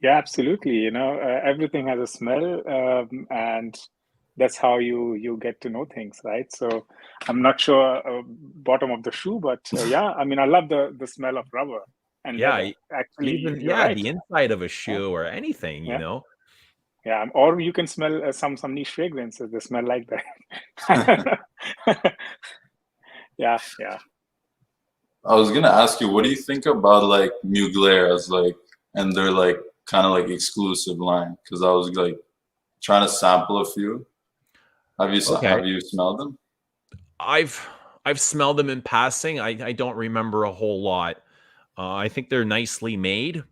Yeah, absolutely. You know, everything has a smell, and that's how you get to know things, right? So I'm not sure bottom of the shoe, but yeah, I mean, I love the smell of rubber and Yeah, leather. Actually, even you're right. the inside of a Yeah, shoe or anything, you yeah, know. yeah. Or you can smell some niche fragrances. They smell like that. Yeah, yeah. I was gonna ask you, what do you think about like Mugler as like, and they're like kind of like exclusive line? Because I was like trying to sample a few. Okay. Have you smelled them? I've smelled them in passing. I don't remember a whole lot. I think they're nicely made,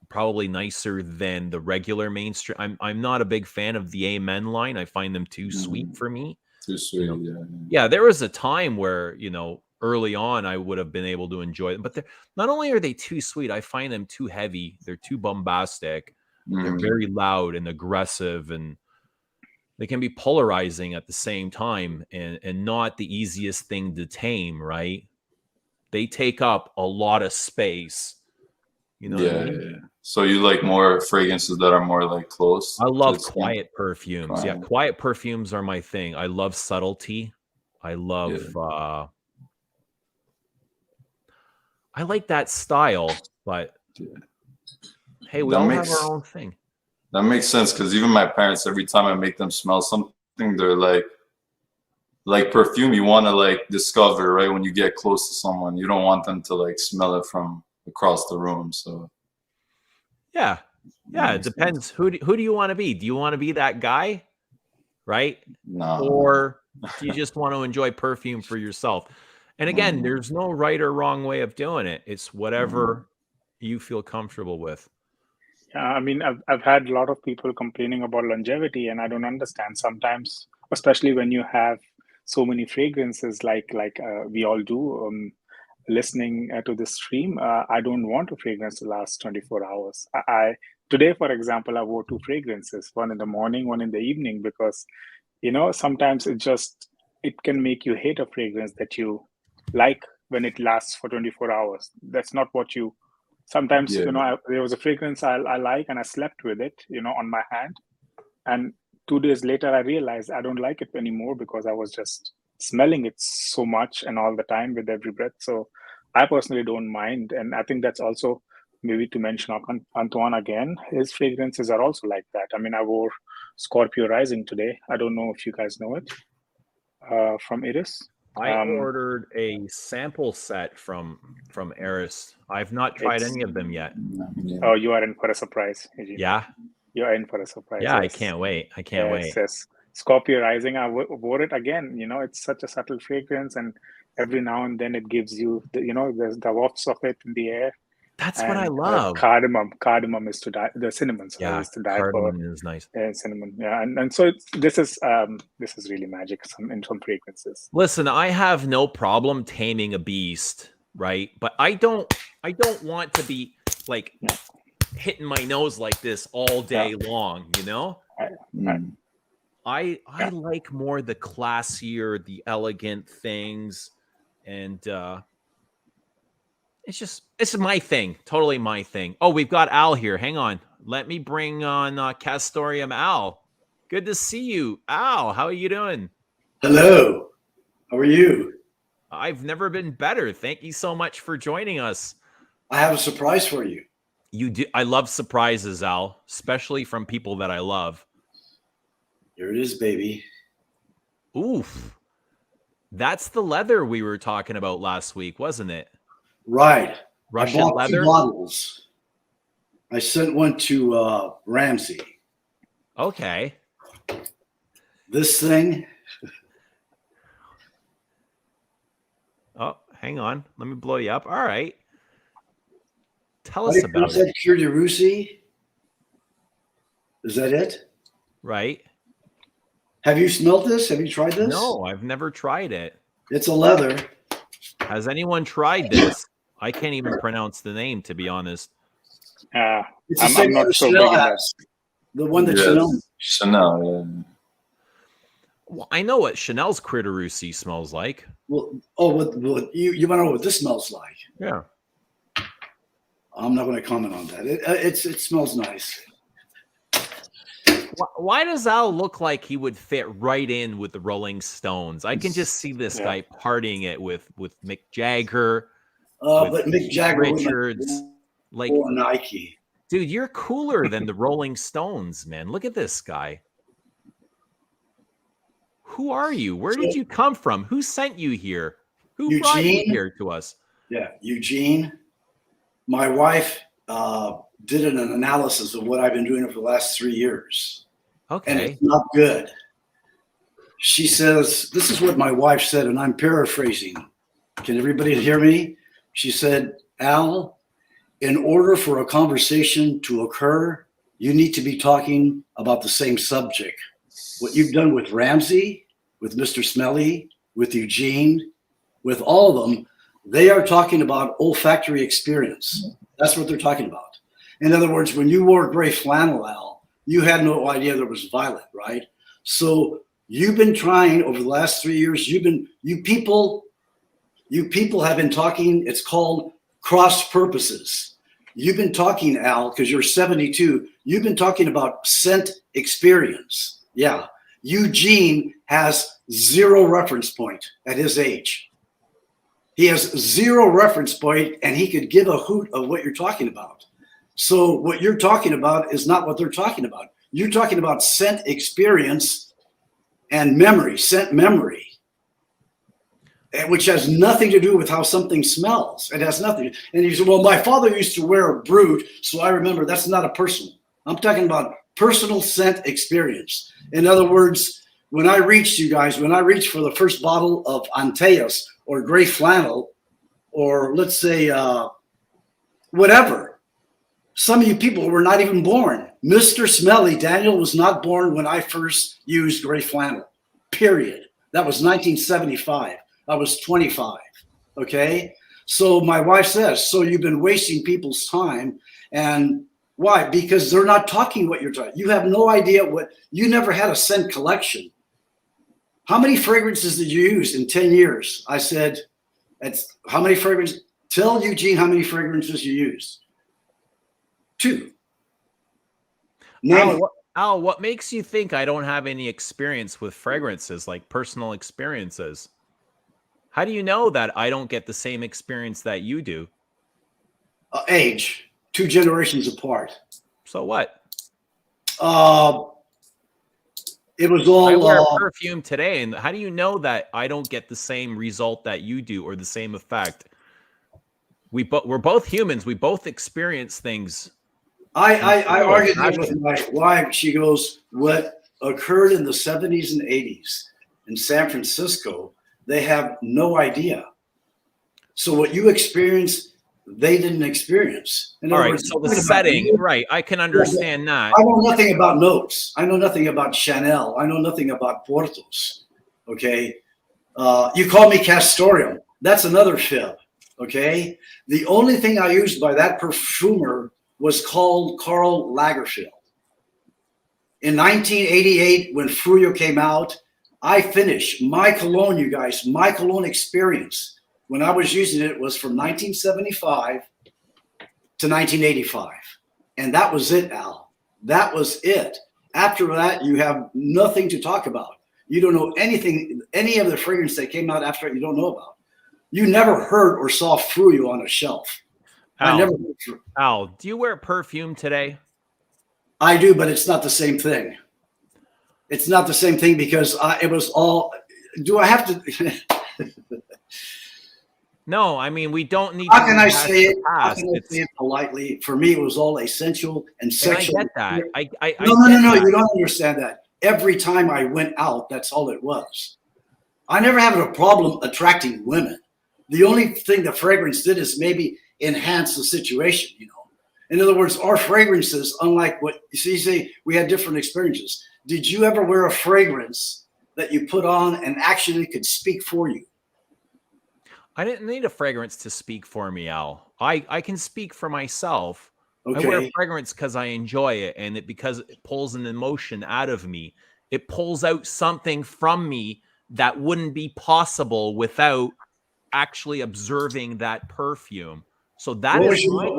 probably nicer than the regular mainstream. I'm not a big fan of the Amen line. I find them too sweet for me. Too You sweet, know, yeah. yeah, there was a time where, you know, early on I would have been able to enjoy them, but they're not only are they too sweet, I find them too heavy. They're too bombastic. They're very loud and aggressive, and they can be polarizing at the same time, and not the easiest thing to tame, right? They take up a lot of space. You know what I Yeah, mean? yeah. So you like more fragrances that are more like close I to love its skin? quiet perfumes. Yeah, Quiet. quiet perfumes are my thing. I love subtlety. I Yeah. love I like that style, but Yeah. hey, we That all have our makes own thing. that makes sense because even my parents, every time I make them smell something, they're like perfume. You want to like discover right when you get close to someone. You don't want them to like smell it from across the room. So Yeah. that Yeah, it makes sense. depends. Who do you want to be? Do you want to be that guy, right? No, Or do you just want to enjoy perfume for yourself? And again, no. there's no right or wrong way of doing it. It's Mm, whatever you feel comfortable with. Yeah, I mean, I've had a lot of people complaining about longevity, and I don't understand sometimes, especially when you have so many fragrances, like we all do. Listening to this stream, I don't want a fragrance to last 24 hours. I today, for example, I wore two fragrances, one in the morning, one in the evening, because sometimes it can make you hate a fragrance that you like when it lasts for 24 hours. That's not what you sometimes, yeah, there was a fragrance I like and I slept with it, on my hand. And 2 days later, I realized I don't like it anymore because I was just smelling it so much and all the time with every breath. So I personally don't mind. And I think that's also maybe to mention Antoine again, his fragrances are also like that. I mean, I wore Scorpio Rising today. I don't know if you guys know it from Iris. I Um, ordered a sample set from Eris. I've not tried it's any of them yet. yeah. Oh, you are in for a surprise, Eugene. Yeah. You are in for a surprise. Yeah, I Yes. can't wait. I can't Yes, wait. yes. Scorpio Rising, I wore it again. It's such a subtle fragrance, and every now and then it gives you there's the wafts of it in the air. That's what I And love. cardamom is to die. The cinnamon, sorry, Yeah, is to die for. cardamom is nice. Cinnamon, yeah, and so this is really magic. In some fragrances. Listen, I have no problem taming a beast, right? But I don't want to be like Yeah, hitting my nose like this all yeah, day long, you know? I, I, Mm. I yeah. like more the classier, the elegant things, and it's my thing, totally my thing. Oh, we've got Al here. Hang on, let me bring on Castorium Al. Good to see you. Al, how are you doing? Hello. How are you? I've never been better. Thank you so much for joining us. I have a surprise for you. You do. I love surprises, Al, especially from people that I love. Here it is, baby. Oof. That's the leather we were talking about last week, wasn't it? Right. Russian I bought leather? 2 bottles. I sent one to Ramsey. Okay. This thing. Oh, hang on. Let me blow you up. All right. Tell How us do you about pronounce it. that? Cure de Russie? Is that it? Right? Have you smelled this? Have you tried this? No, I've never tried it. It's a leather. Has anyone tried this? I can't even pronounce the name, to be honest. It's the I'm same one not that so Chanel big in that. has. The one that Yes, Chanel. Chanel. Yeah. Well, I know what Chanel's Critter smells like. Well, you want to know what this smells like? Yeah. I'm not going to comment on that. It smells nice. Why does Al look like he would fit right in with the Rolling Stones? I can just see this Yeah. guy partying it with Mick Jagger, But Mick Keith Jagger Richards. Like, or Nike. dude, you're cooler than the Rolling Stones, man. Look at this guy. Who are you? Where did you come from? Who sent you here? Who brought you Eugene? here to us? Yeah, Eugene. My wife did an analysis of what I've been doing for the last 3 years, and Okay. it's not good. She says, this is what my wife said, and I'm paraphrasing. Can everybody hear me? She said, Al, in order for a conversation to occur, you need to be talking about the same subject. What you've done with Ramsey, with Mr. Smelly, with Eugene, with all of them, they are talking about olfactory experience. That's what they're talking about. In other words, when you wore gray flannel, Al, you had no idea there was violet, right? So you've been trying over the last 3 years. You people have been talking. It's called cross purposes. You've been talking, Al, because you're 72. You've been talking about scent experience. Yeah. Eugene has 0 reference point at his age. He has 0 reference point, and he could give a hoot of what you're talking about. So what you're talking about is not what they're talking about. You're talking about scent experience and memory, scent memory, which has nothing to do with how something smells. It has nothing. And you say, well, my father used to wear a Brut, so I remember. That's not a personal. I'm talking about personal scent experience. In other words, when I reached for the first bottle of Antaeus or gray flannel, or let's say whatever, some of you people were not even born. Mr. Smelly, Daniel, was not born when I first used gray flannel, period. That was 1975. I was 25, okay? So my wife says, so you've been wasting people's time. And why? Because they're not talking what you're talking. You have no idea you never had a scent collection. How many fragrances did you use in 10 years? I said, how many fragrances? Tell Eugene how many fragrances you used. 2. Al, what makes you think I don't have any experience with fragrances, like personal experiences? How do you know that I don't get the same experience that you do? Age, 2 generations apart. So what? It was all. I wear perfume today, and how do you know that I don't get the same result that you do or the same effect? We're both humans. We both experience things. I argued that with my wife. She goes, what occurred in the 70s and 80s in San Francisco, they have no idea. So what you experienced, they didn't experience. All right, so the setting, right, I can understand that. I know nothing about notes. I know nothing about Chanel. I know nothing about Portos, okay? You call me Castoreum. That's another fib, okay? The only thing I used by that perfumer was called Karl Lagerfeld. In 1988, when Fruyo came out, I finished my cologne, you guys, my cologne experience. When I was using it was from 1975 to 1985. And that was it, Al. That was it. After that, you have nothing to talk about. You don't know anything, any of the fragrance that came out after it, you don't know about. You never heard or saw Fruyo on a shelf. Al, Al, do you wear perfume today? I do, but it's not the same thing. It's not the same thing because it was all. Do I have to? No, I mean we don't need. How can I say it? How can I It's, say it politely? For me, it was all essential and sexual. I get that. I No. You don't understand that. Every time I went out, that's all it was. I never had a problem attracting women. The only thing the fragrance did is maybe enhance the situation. You know, in other words, our fragrances, unlike what you say, we had different experiences. Did you ever wear a fragrance that you put on and actually could speak for you? I didn't need a fragrance to speak for me, Al. I can speak for myself. Okay. I wear fragrance because I enjoy it, and because it pulls an emotion out of me. It pulls out something from me that wouldn't be possible without actually observing that perfume. So that is my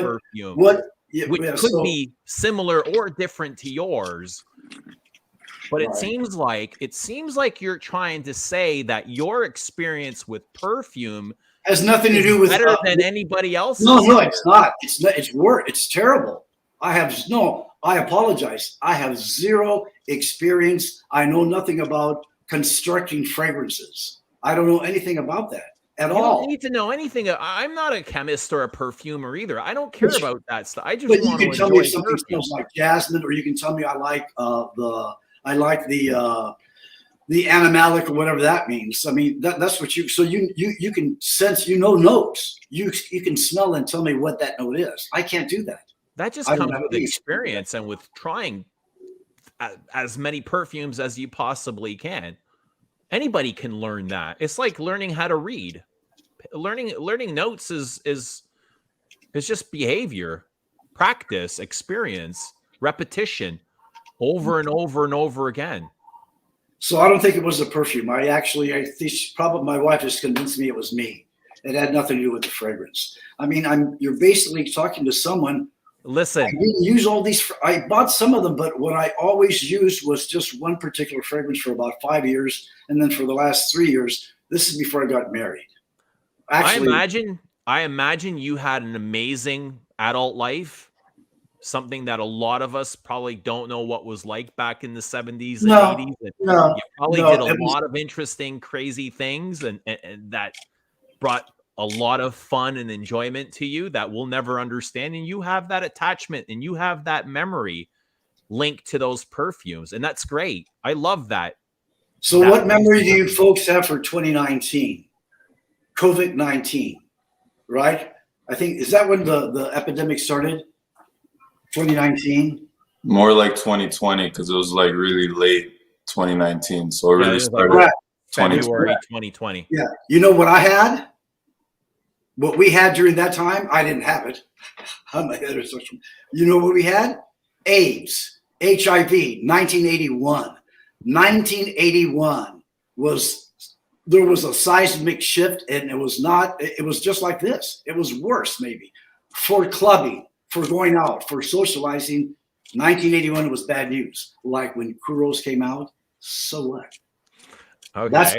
perfume, which could be similar or different to yours. But it seems like you're trying to say that your experience with perfume has nothing to do with better than anybody else's. No, it's not. It's worse. It's terrible. I apologize. I have zero experience. I know nothing about constructing fragrances. I don't know anything about that at all. You don't need to know anything. I'm not a chemist or a perfumer either. I don't care about that stuff. I just want to enjoy. You can tell me if something smells like jasmine, or you can tell me I like the animalic or whatever that means. I mean, that's what you. So you can sense. You know notes. You can smell and tell me what that note is. I can't do that. That just comes with experience and with trying as many perfumes as you possibly can. Anybody can learn that. It's like learning how to read. Learning notes is just behavior, practice, experience, repetition, over and over and over again. So I don't think it was the perfume. I think probably my wife just convinced me it was me. It had nothing to do with the fragrance. I mean, you're basically talking to someone. Listen, I didn't use all these. I bought some of them, but what I always used was just one particular fragrance for about 5 years, and then for the last 3 years, this is before I got married. Actually, I imagine you had an amazing adult life. Something that a lot of us probably don't know what was like back in the 70s and 80s. And you probably did a lot of interesting, crazy things, and that brought a lot of fun and enjoyment to you that we'll never understand. And you have that attachment and you have that memory linked to those perfumes. And that's great. I love that. So what memory do you folks have for 2019? COVID-19, right? I think, is that when the epidemic started? 2019? More like 2020, because it was like really late 2019. So it really started February 2020. Yeah. You know what I had? What we had during that time, I didn't have it. I'm a heterosexual. You know what we had? AIDS, HIV, 1981. 1981 there was a seismic shift, and it was just like this. It was worse, maybe. For clubbing, for going out, for socializing, 1981 was bad news. Like when Kuros came out, so what? Okay. That's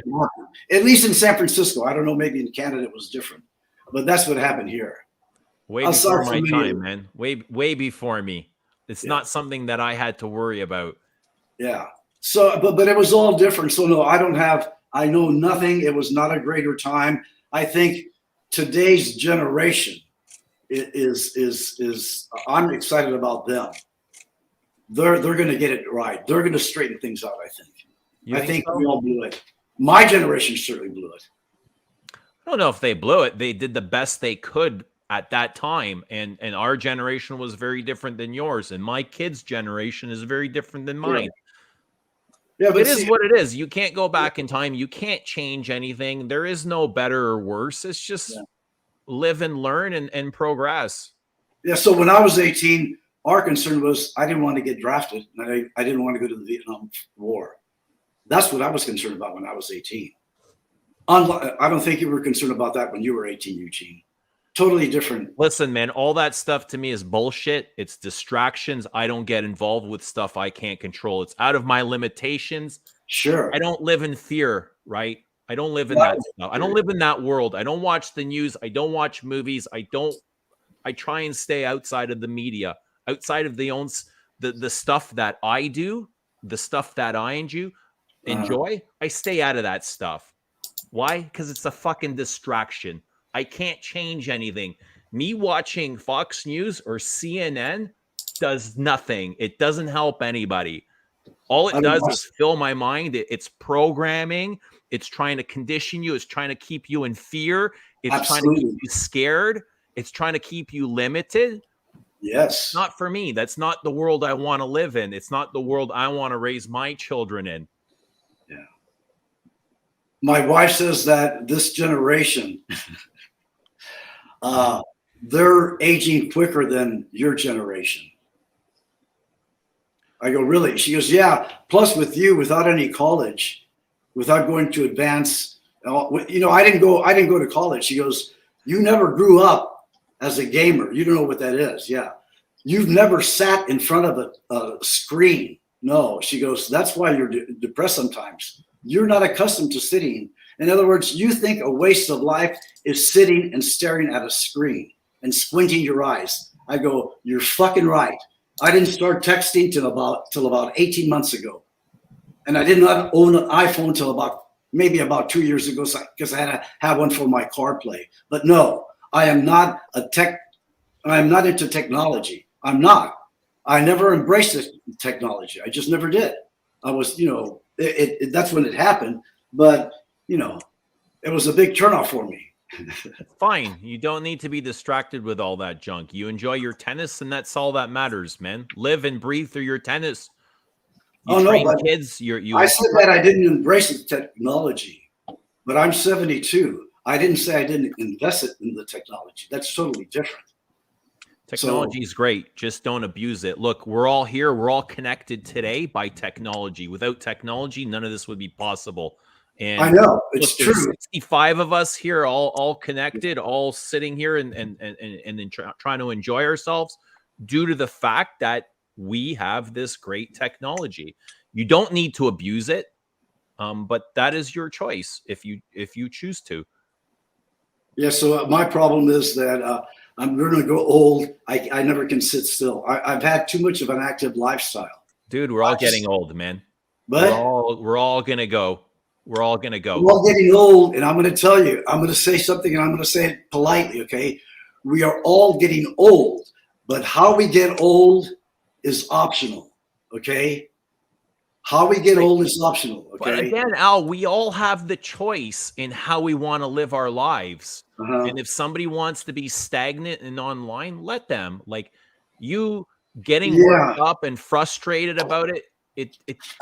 at least in San Francisco. I don't know, maybe in Canada it was different. But that's what happened here. Way before my time, man. Way before me. It's not something that I had to worry about. Yeah. So, but it was all different. So no, I know nothing. It was not a greater time. I think today's generation is I'm excited about them. They're going to get it right. They're going to straighten things out, I think. I think we all blew it. My generation certainly blew it. I don't know if they blew it. They did the best they could at that time. And our generation was very different than yours. And my kids' generation is very different than mine. Yeah, but it is what it is. You can't go back in time. You can't change anything. There is no better or worse. It's just live and learn and progress. Yeah. So when I was 18, our concern was I didn't want to get drafted. And I didn't want to go to the Vietnam War. That's what I was concerned about when I was 18. I don't think you were concerned about that when you were 18, Eugene. Totally different. Listen, man, all that stuff to me is bullshit. It's distractions. I don't get involved with stuff I can't control. It's out of my limitations. Sure. I don't live in fear, right? I don't live in Not that stuff. I don't live in that world. I don't watch the news. I don't watch movies. I try and stay outside of the media, outside of the stuff that I do, the stuff that I enjoy. I stay out of that stuff. Why? Because it's a fucking distraction. I can't change anything. Me watching Fox News or CNN does nothing. It doesn't help anybody. All it does is fill my mind. It's programming. It's trying to condition you. It's trying to keep you in fear. It's trying to keep you scared. It's trying to keep you limited. Yes. Not for me. That's not the world I want to live in. It's not the world I want to raise my children in. Yeah. My wife says that this generation, they're aging quicker than your generation. I go, really? She goes, yeah. Plus with you, without any college, without going to advance, you know, I didn't go to college. She goes, you never grew up as a gamer. You don't know what that is. Yeah. You've never sat in front of a screen. No. She goes, that's why you're depressed sometimes. You're not accustomed to sitting. In other words, you think a waste of life is sitting and staring at a screen and squinting your eyes. I go, you're fucking right. I didn't start texting till about 18 months ago. And I did not own an iPhone till maybe about 2 years ago because I had to have one for my CarPlay. But no, I'm not into technology. I'm not. I never embraced the technology. I just never did. I was, you know, that's when it happened. But, you know, it was a big turnoff for me. Fine. You don't need to be distracted with all that junk. You enjoy your tennis, and that's all that matters, man. Live and breathe through your tennis. You train kids. I said that I didn't embrace the technology, but I'm 72. I didn't say I didn't invest it in the technology. That's totally different. Technology is great. Just don't abuse it. Look, we're all here. We're all connected today by technology. Without technology, none of this would be possible. And I know it's true. 65 of us here, all connected, all sitting here and then trying to enjoy ourselves due to the fact that we have this great technology. You don't need to abuse it, but that is your choice if you choose to. Yeah. So my problem is that I'm going to go old. I never can sit still. I've had too much of an active lifestyle. Dude, we're all getting old, man. But we're all gonna go. We're all going to go. We're all getting old, and I'm going to tell you, I'm going to say something, and I'm going to say it politely, okay? We are all getting old, but how we get old is optional, okay? How we get old is optional, okay? But again, Al, we all have the choice in how we want to live our lives. And if somebody wants to be stagnant and online, let them. Like, you getting worked up and frustrated about it, it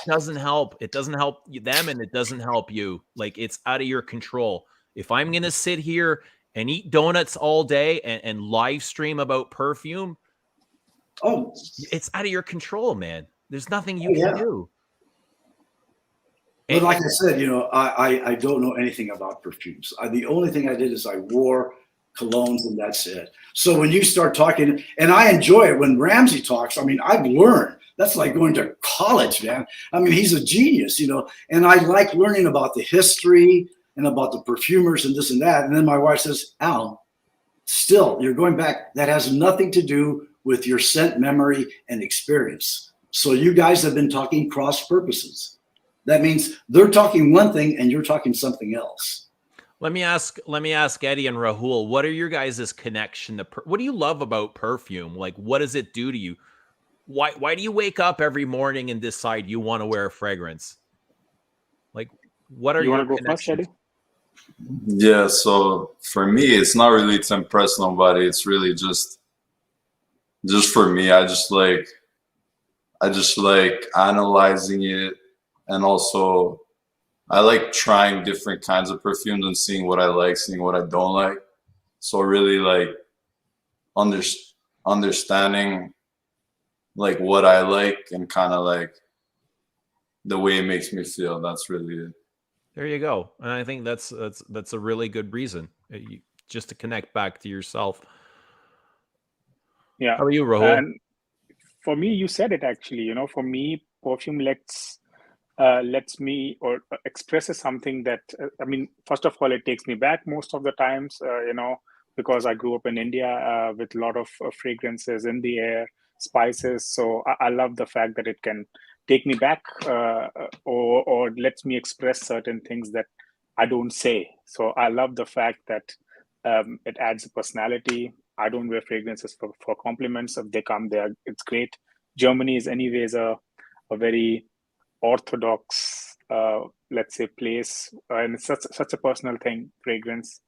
doesn't help. It doesn't help them, and it doesn't help you. Like, it's out of your control. If I'm going to sit here and eat donuts all day and live stream about perfume, it's out of your control, man. There's nothing you can do. But like I said, you know, I don't know anything about perfumes. The only thing I did is I wore colognes, and that's it. So when you start talking, and I enjoy it when Ramsey talks, I mean, I've learned. That's like going to college, man. I mean, he's a genius, you know, and I like learning about the history and about the perfumers and this and that. And then my wife says, Al, still, you're going back. That has nothing to do with your scent memory and experience. So you guys have been talking cross purposes. That means they're talking one thing and you're talking something else. Let me ask Eddie and Rahul, what are your guys' connection to what do you love about perfume? Like, what does it do to you? Why do you wake up every morning and decide you want to wear a fragrance? Like, what are you your want to go first, Eddie? Yeah, so for me, it's not really to impress nobody. It's really just for me. I just like analyzing it, and also I like trying different kinds of perfumes and seeing what I like, seeing what I don't like. So really like understanding like what I like and kind of like the way it makes me feel. That's really it. There you go. And I think that's a really good reason. just to connect back to yourself. Yeah. How are you, Rahul? And for me, you said it actually, for me, perfume lets me or expresses something that, I mean, first of all, it takes me back most of the times, because I grew up in India with a lot of fragrances in the air, spices. So I love the fact that it can take me back, or lets me express certain things that I don't say. So I love the fact that it adds a personality. I don't wear fragrances for compliments. If they come there, it's great. Germany is anyways a very orthodox, let's say, place, and it's such a personal thing. Fragrance,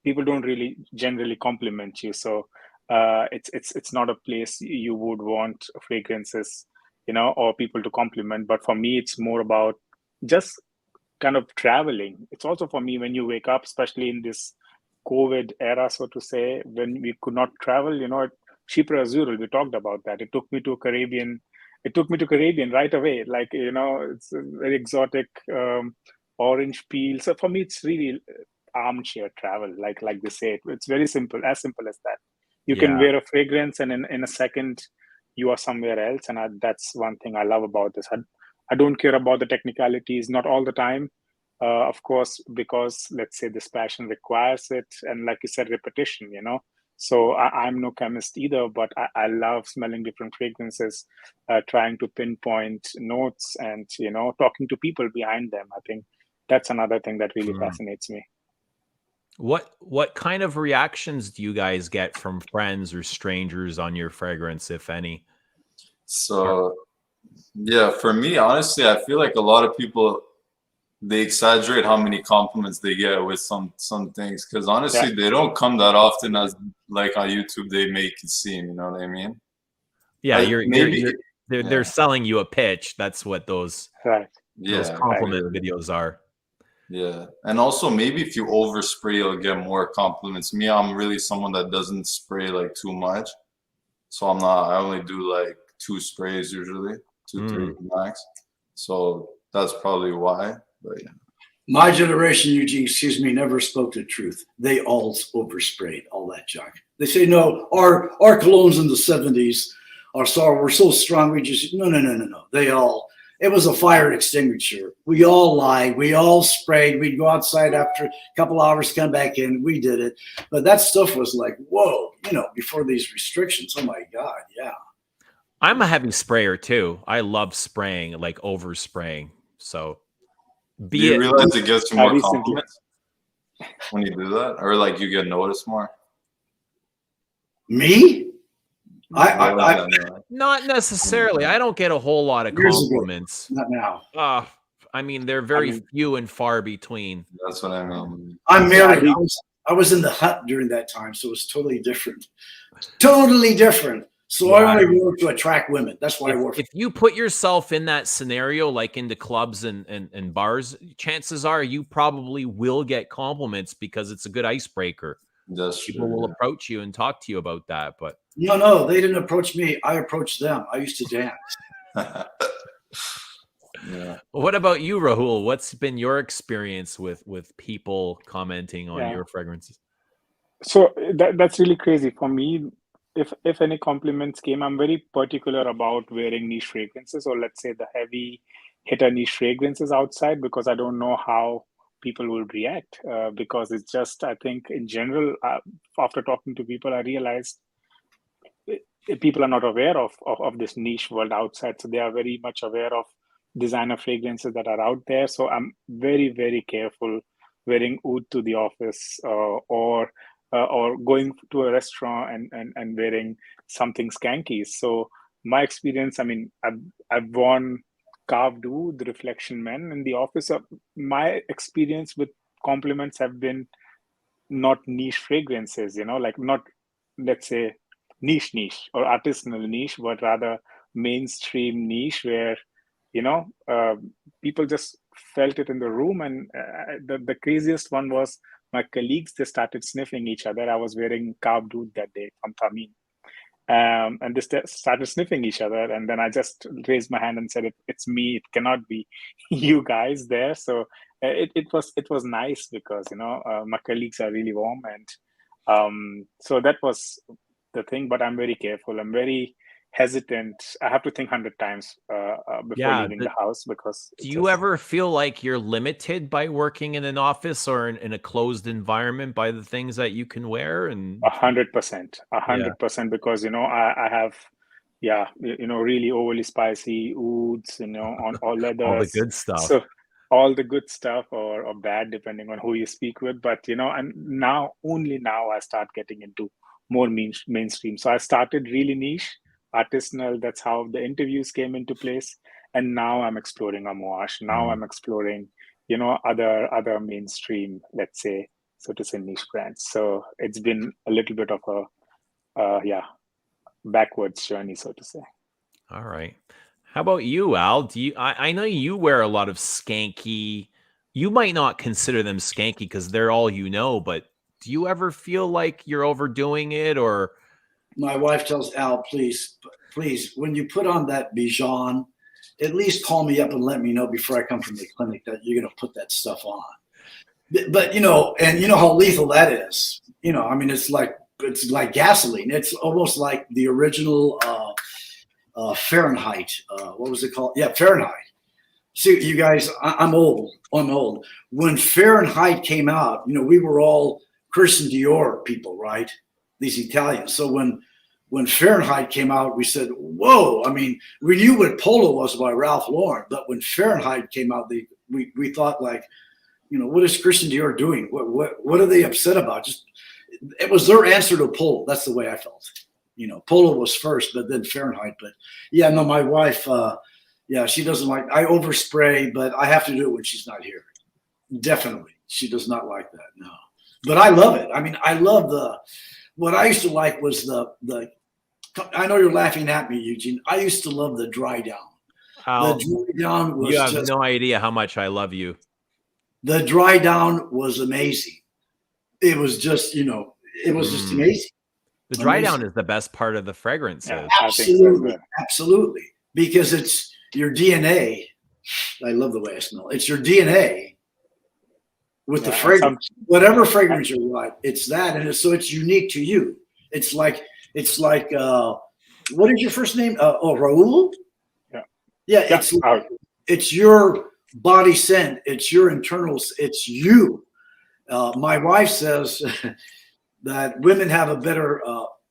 people don't really generally compliment you, so it's not a place you would want fragrances, or people to compliment. But for me, it's more about just kind of traveling. It's also for me when you wake up, especially in this COVID era, so to say, when we could not travel, cheaper Azuril, we talked about that. It took me to Caribbean. It took me to Caribbean right away. Like, it's a very exotic, orange peel. So for me, it's really armchair travel, like they say. It's very simple, as simple as that. You can Yeah. wear a fragrance, and in a second, you are somewhere else. And that's one thing I love about this. I don't care about the technicalities, not all the time. Of course, because let's say this passion requires it, and like you said, repetition. So I'm no chemist either, but I love smelling different fragrances, trying to pinpoint notes, and talking to people behind them. I think that's another thing that really fascinates me. What kind of reactions do you guys get from friends or strangers on your fragrance, if any? So yeah, for me, honestly, I feel like a lot of people, they exaggerate how many compliments they get with some things, because honestly, Yeah. they don't come that often as like on YouTube they make it seem. You know what I mean? Yeah, Yeah. they're selling you a pitch. That's what those Right. Yeah, compliment clearly. videos are. Yeah, and also maybe if you overspray, you'll get more compliments. Me, I'm really someone that doesn't spray like too much, so I'm not. I only do like 2 sprays usually, 2, 3 max. So that's probably why. But yeah. My generation, Eugene, excuse me, never spoke the truth. They all oversprayed all that junk. They say, no, our colognes in the 70s are sorry, we're so strong. We just, no. It was a fire extinguisher. We all lied. We all sprayed. We'd go outside after a couple hours, come back in. We did it. But that stuff was like, whoa, before these restrictions. Oh my God. Yeah. I'm a heavy sprayer too. I love spraying, like overspraying. So Do you realize it gets you more recently. compliments when you do that, or like you get noticed more? Me? Not necessarily. I don't get a whole lot of Years ago. compliments. Not now. I mean, they're very few and far between. That's what I mean. I'm married. I was in the hut during that time, so it was totally different. Totally different. So Yeah. I only work to attract women. That's why I work. If you put yourself in that scenario, like into clubs and bars, chances are you probably will get compliments because it's a good icebreaker. That's People will approach you and talk to you about that. But no, they didn't approach me. I approached them. I used to dance. Yeah. What about you, Rahul? What's been your experience with people commenting on Yeah. your fragrances? So that's really crazy for me. If any compliments came, I'm very particular about wearing niche fragrances, or let's say the heavy hitter niche fragrances outside, because I don't know how people will react. Because it's just, I think in general, after talking to people, I realized people are not aware of this niche world outside. So they are very much aware of designer fragrances that are out there. So I'm very, very careful wearing oud to the office, or going to a restaurant and wearing something skanky. So my experience, I mean, I've worn carved oud, the reflection men in the office. My experience with compliments have been not niche fragrances, like not, let's say, niche or artisanal niche, but rather mainstream niche where, people just felt it in the room. And the craziest one was my colleagues, they started sniffing each other. I was wearing carved oud that day from Tamin. And they started sniffing each other, and then I just raised my hand and said, "It's me. It cannot be you guys there." So it was nice because my colleagues are really warm, and so that was the thing. But I'm very careful. I'm very hesitant. I have to think 100 times before Yeah. leaving the house, because Do you ever feel like you're limited by working in an office or in a closed environment by the things that you can wear? And 100%, 100%, because I have, yeah, really overly spicy ouds, on all all the leathers. good stuff. So all the good stuff or bad, depending on who you speak with. But and only now I start getting into more mainstream. So I started really niche, artisanal. That's how the interviews came into place. And now I'm exploring amouage. Now I'm exploring, other mainstream, let's say, so to say, niche brands. So it's been a little bit of a backwards journey, so to say. All right. How about you, Al? Do you? I know you wear a lot of skanky. You might not consider them skanky because they're all but do you ever feel like you're overdoing it? Or My wife tells Al, please, when you put on that Bijan, at least call me up and let me know before I come from the clinic that you're going to put that stuff on. But and you know how lethal that is. I mean, it's like gasoline. It's almost like the original Fahrenheit. What was it called? Yeah, Fahrenheit. See, you guys, I'm old. When Fahrenheit came out, we were all Christian Dior people, right? These Italians. So when Fahrenheit came out, we said, whoa. I mean, we knew what Polo was by Ralph Lauren, but when Fahrenheit came out, we thought like, what is Christian Dior doing? What are they upset about? It was their answer to Polo. That's the way I felt. Polo was first, but then Fahrenheit. But yeah, no, my wife, she doesn't like, I overspray, but I have to do it when she's not here. Definitely. She does not like that. No, but I love it. I mean, I love what I used to like was I know you're laughing at me, Eugene. I used to love the dry down. Al, the dry down was you have no idea how much I love you. The dry down was amazing. It was just, it was just amazing. The dry down is the best part of the fragrance. Yeah, absolutely. Absolutely. Because it's your DNA. I love the way I smell. It's your DNA with the fragrance. Whatever fragrance you like, it's that. And so it's unique to you. It's like, what is your first name? Raul? Yeah. Yeah. It's your body scent. It's your internals. It's you. My wife says that women have a better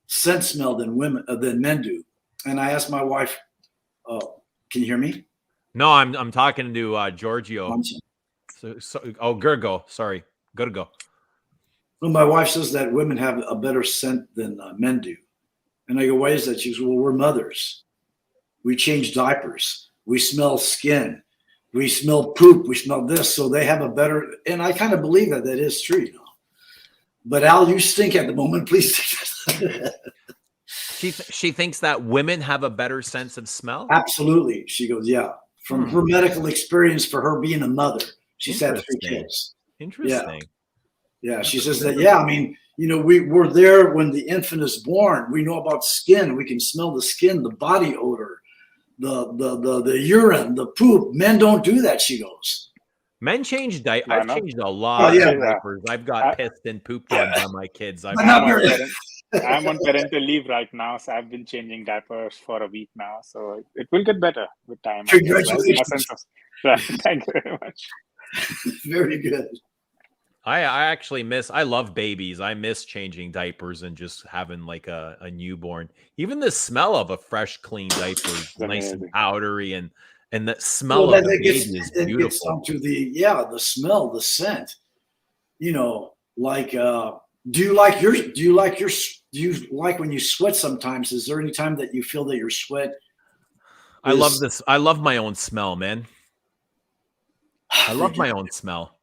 scent smell than men do. And I asked my wife, can you hear me? No, I'm talking to Giorgio. Gergo. Sorry. Gergo. Well, my wife says that women have a better scent than men do. And I go, why is that? She goes, well, we're mothers. We change diapers. We smell skin. We smell poop. We smell this. So they have a better, and I kind of believe that is true. But Al, you stink at the moment. Please. She thinks that women have a better sense of smell? Absolutely. She goes, yeah. From her medical experience for her being a mother. She's had 3 kids. Interesting. Yeah. She says that, I mean, we're there when the infant is born. We know about skin. We can smell the skin, the body odor, the urine, the poop. Men don't do that, she goes. Men change diapers. I've changed a lot of diapers. I've got pissed and pooped on by my kids. I'm on parental leave right now, so I've been changing diapers for a week now. So it will get better with time. Congratulations. Thank you very much. Very good. I actually I love babies. I miss changing diapers and just having like a newborn. Even the smell of a fresh, clean diaper is nice and powdery, and the smell of the baby is beautiful. It gets onto the smell, the scent. Like do you like when you sweat sometimes? Is there any time that you feel that your sweat I love this. I love my own smell, man. I love my own smell.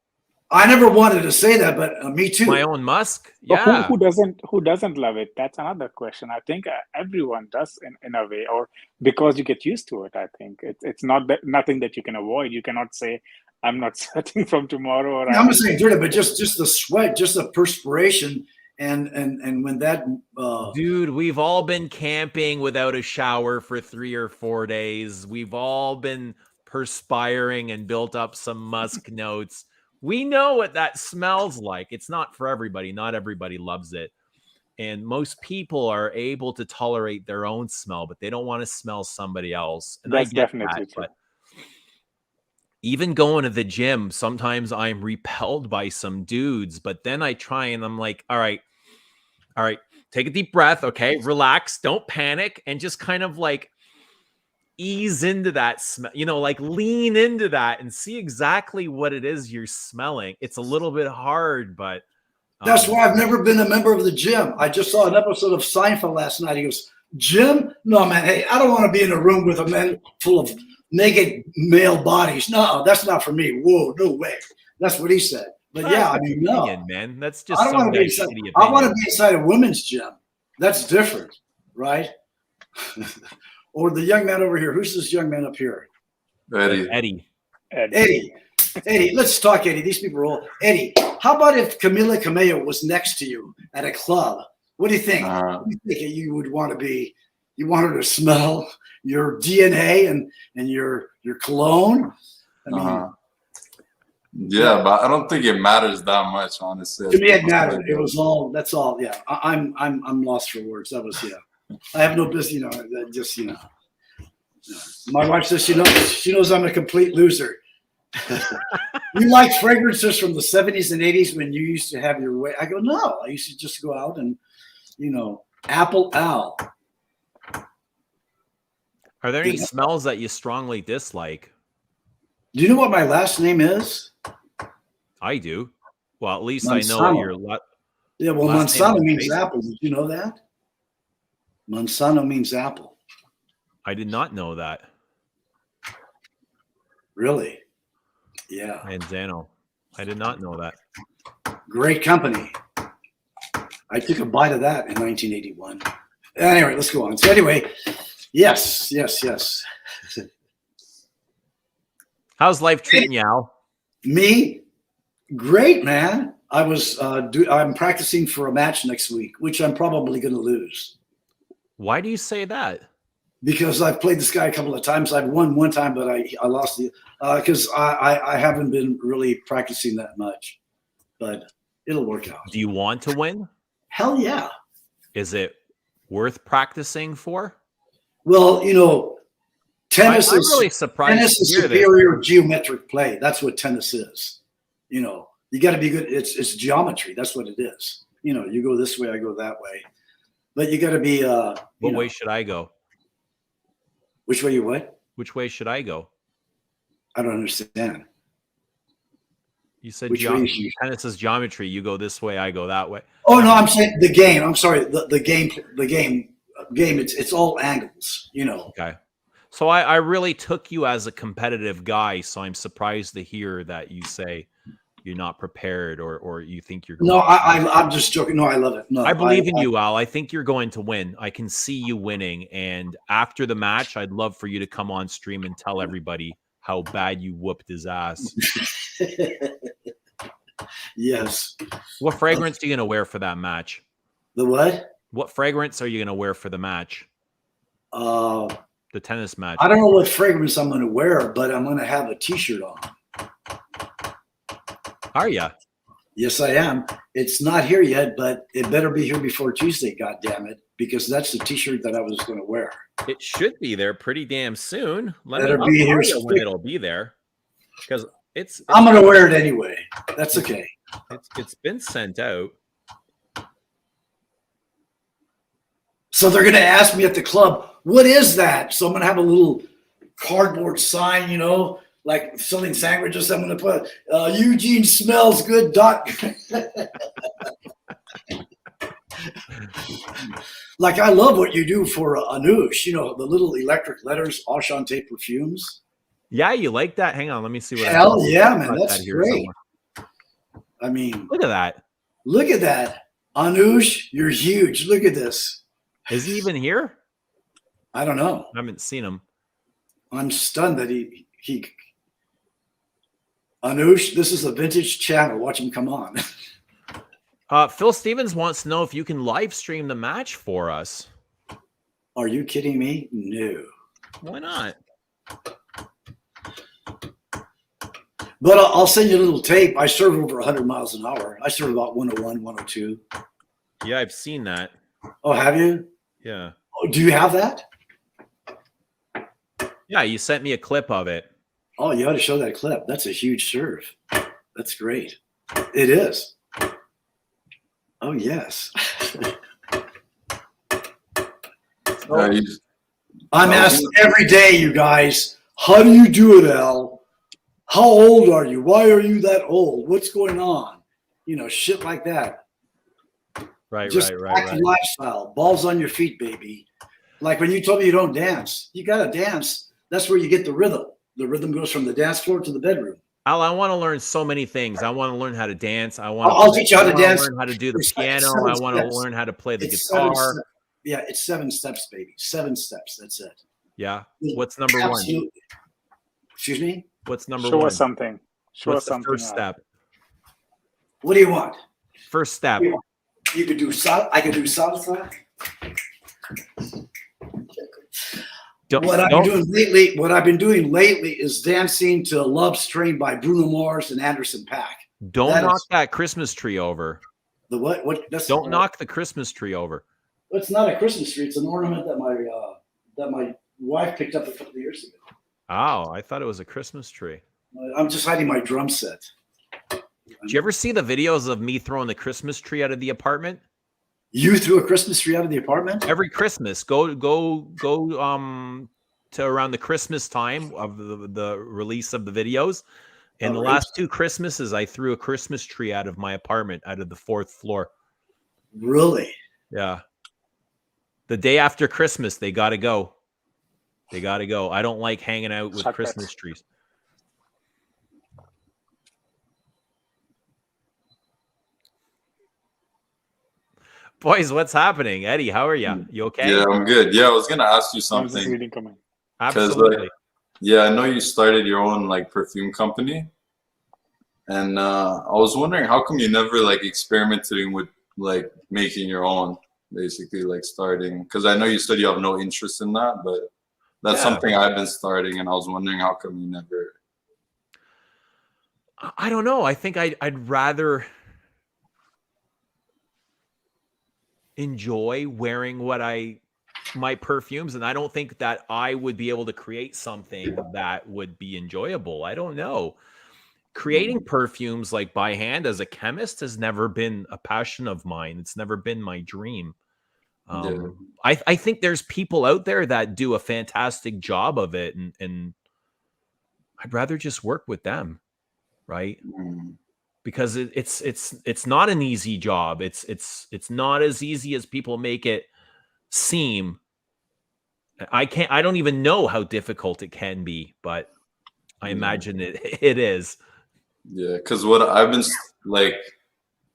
I never wanted to say that, but me too. My own musk. Yeah. Who doesn't love it? That's another question. I think everyone does in a way, or because you get used to it. I think it's nothing that you can avoid. You cannot say, I'm not sweating from tomorrow. Or I'm not saying dirty, but just the sweat, just the perspiration, And when that Dude, we've all been camping without a shower for 3 or 4 days. We've all been perspiring and built up some musk notes. We know what that smells like. It's not for everybody. Not everybody loves it. And most people are able to tolerate their own smell, but they don't want to smell somebody else. And I That's get definitely that, true. but even going to the gym, sometimes I'm repelled by some dudes, but then I try and I'm like, all right, take a deep breath. Okay, relax, don't panic, and just kind of like ease into that smell, like lean into that and see exactly what it is you're smelling. It's a little bit hard, but that's why I've never been a member of the gym. I just saw an episode of Seinfeld last night. He goes, "Gym? No, man. Hey, I don't want to be in a room with a man full of naked male bodies. No, that's not for me. Whoa, no way." That's what he said. But that's yeah, I mean, no, opinion, man. That's just I don't want some to be guy's inside. shitty opinion. I want to be inside a women's gym. That's different, right? Or the young man over here. Who's this young man up here? Eddie. Eddie, let's talk, Eddie. These people are all Eddie. How about if Camila Cabello was next to you at a club? What do you think? What do you think you would want to be? You want her to smell your DNA and your cologne? I mean, yeah, but I don't think it matters that much, honestly. To me, it mattered. It was all. That's all. Yeah, I'm lost for words. That was I have no business. Just My wife says she knows I'm a complete loser. You like fragrances from the 70s and 80s when you used to have your way? I go, no. I used to just go out and, Apple Al. Are there any smells that you strongly dislike? Do you know what my last name is? I do. Well, at least Manzano. I know your Yeah, well, last name Manzano on means Facebook. apple. Did you know that? Manzano means apple. I did not know that. Really? Yeah. Manzano. I did not know that. Great company. I took a bite of that in 1981. Anyway, let's go on. So anyway, yes. How's life treating you, Al? Me? Great, man. I'm practicing for a match next week, which I'm probably going to lose. Why do you say that? Because I've played this guy a couple of times. I've won one time, but I lost because I haven't been really practicing that much. But it'll work out. Do you want to win? Hell yeah. Is it worth practicing for? Well, tennis I'm is really surprised tennis to is hear this. superior geometric play. That's what tennis is. You got to be good. It's geometry. That's what it is. You go this way, I go that way. But you got to be. What way should I go? Which way you what? Which way should I go? I don't understand. You said Which way you- tennis is geometry. You go this way, I go that way. Oh no, I'm saying the game. I'm sorry, the game. It's all angles. Okay. So I really took you as a competitive guy. So I'm surprised to hear that you say you're not prepared or you think you're going No, to I'm just joking. No, I love it. No, I believe in you, Al. I think you're going to win. I can see you winning. And after the match, I'd love for you to come on stream and tell everybody how bad you whooped his ass. Yes. What fragrance are you going to wear for that match? The what? What fragrance are you going to wear for the match? The tennis match. I don't know what fragrance I'm going to wear, but I'm going to have a T-shirt on. Are you? Yes, I am. It's not here yet, but it better be here before Tuesday, God damn it, because that's the T-shirt that I was going to wear. It should be there pretty damn soon. Better I'll be tell here you when it'll be there, because it's I'm going to wear it anyway. That's okay. it's been sent out. So they're going to ask me at the club, what is that? So I'm going to have a little cardboard sign, like selling sandwiches. I'm going to put Eugene smells good. Like I love what you do for Anush, the little electric letters, Enchanté Perfumes. Yeah, you like that? Hang on, let me see what. Hell yeah, man, got that's that here great. somewhere. I mean, Look at that. look at that. Anush, you're huge. Look at this. Is he even here? I don't know. I haven't seen him. I'm stunned that he Anush, this is a vintage channel. Watch him come on. Phil Stevens wants to know if you can live stream the match for us. Are you kidding me? No. Why not? But I'll send you a little tape. I serve over 100 miles an hour. I serve about 101, 102. Yeah, I've seen that. Oh, have you? Yeah. Oh, do you have that? Yeah, you sent me a clip of it. Oh, you ought to show that clip. That's a huge serve. That's great. It is. Oh, yes. I'm asked every day, you guys, how do you do it, Al? How old are you? Why are you that old? What's going on? You know, shit like that. Right. Active lifestyle. Balls on your feet, baby. Like when you told me you don't dance, you got to dance. That's where you get the rhythm. The rhythm goes from the dance floor to the bedroom. Al, I want to learn so many things. I want to learn how to dance. I'll teach you how to dance. Learn how to do the piano. I want to learn how to play the guitar. Yeah, it's 7 steps, baby. 7 steps. That's it. Yeah. What's number one? Excuse me? What's number one? Show us something. What's the first step? What do you want? First step. You could do salsa. I could do salsa. What I've been doing lately is dancing to "Love String" by Bruno Mars and Anderson .Paak. Don't knock that Christmas tree over. The what? Don't knock the Christmas tree over. It's not a Christmas tree. It's an ornament that my wife picked up a couple of years ago. Oh, I thought it was a Christmas tree. I'm just hiding my drum set. Did you ever see the videos of me throwing the Christmas tree out of the apartment? You threw a Christmas tree out of the apartment? Every Christmas. Go to around the Christmas time of the release of the videos. And the last 2 Christmases, I threw a Christmas tree out of my apartment, out of the 4th floor. Really? Yeah. The day after Christmas, they got to go. They got to go. I don't like hanging out with Christmas trees. Boys, what's happening? Eddie, how are you? You okay? Yeah, I'm good. Yeah, I was gonna ask you something. Absolutely. Yeah, I know you started your own perfume company, and I was wondering how come you never experimenting with making your own, basically starting, because I know you said you have no interest in that, but that's something I've been starting, and I was wondering how come you never. I don't know. I think I'd rather enjoy wearing my perfumes, and I don't think that I would be able to create something that would be enjoyable. I don't know. Creating perfumes by hand as a chemist has never been a passion of mine. It's never been my dream. I think there's people out there that do a fantastic job of it, and I'd rather just work with them, right? Because it's not an easy job. It's not as easy as people make it seem. I don't even know how difficult it can be, but I imagine it is. Yeah, because what I've been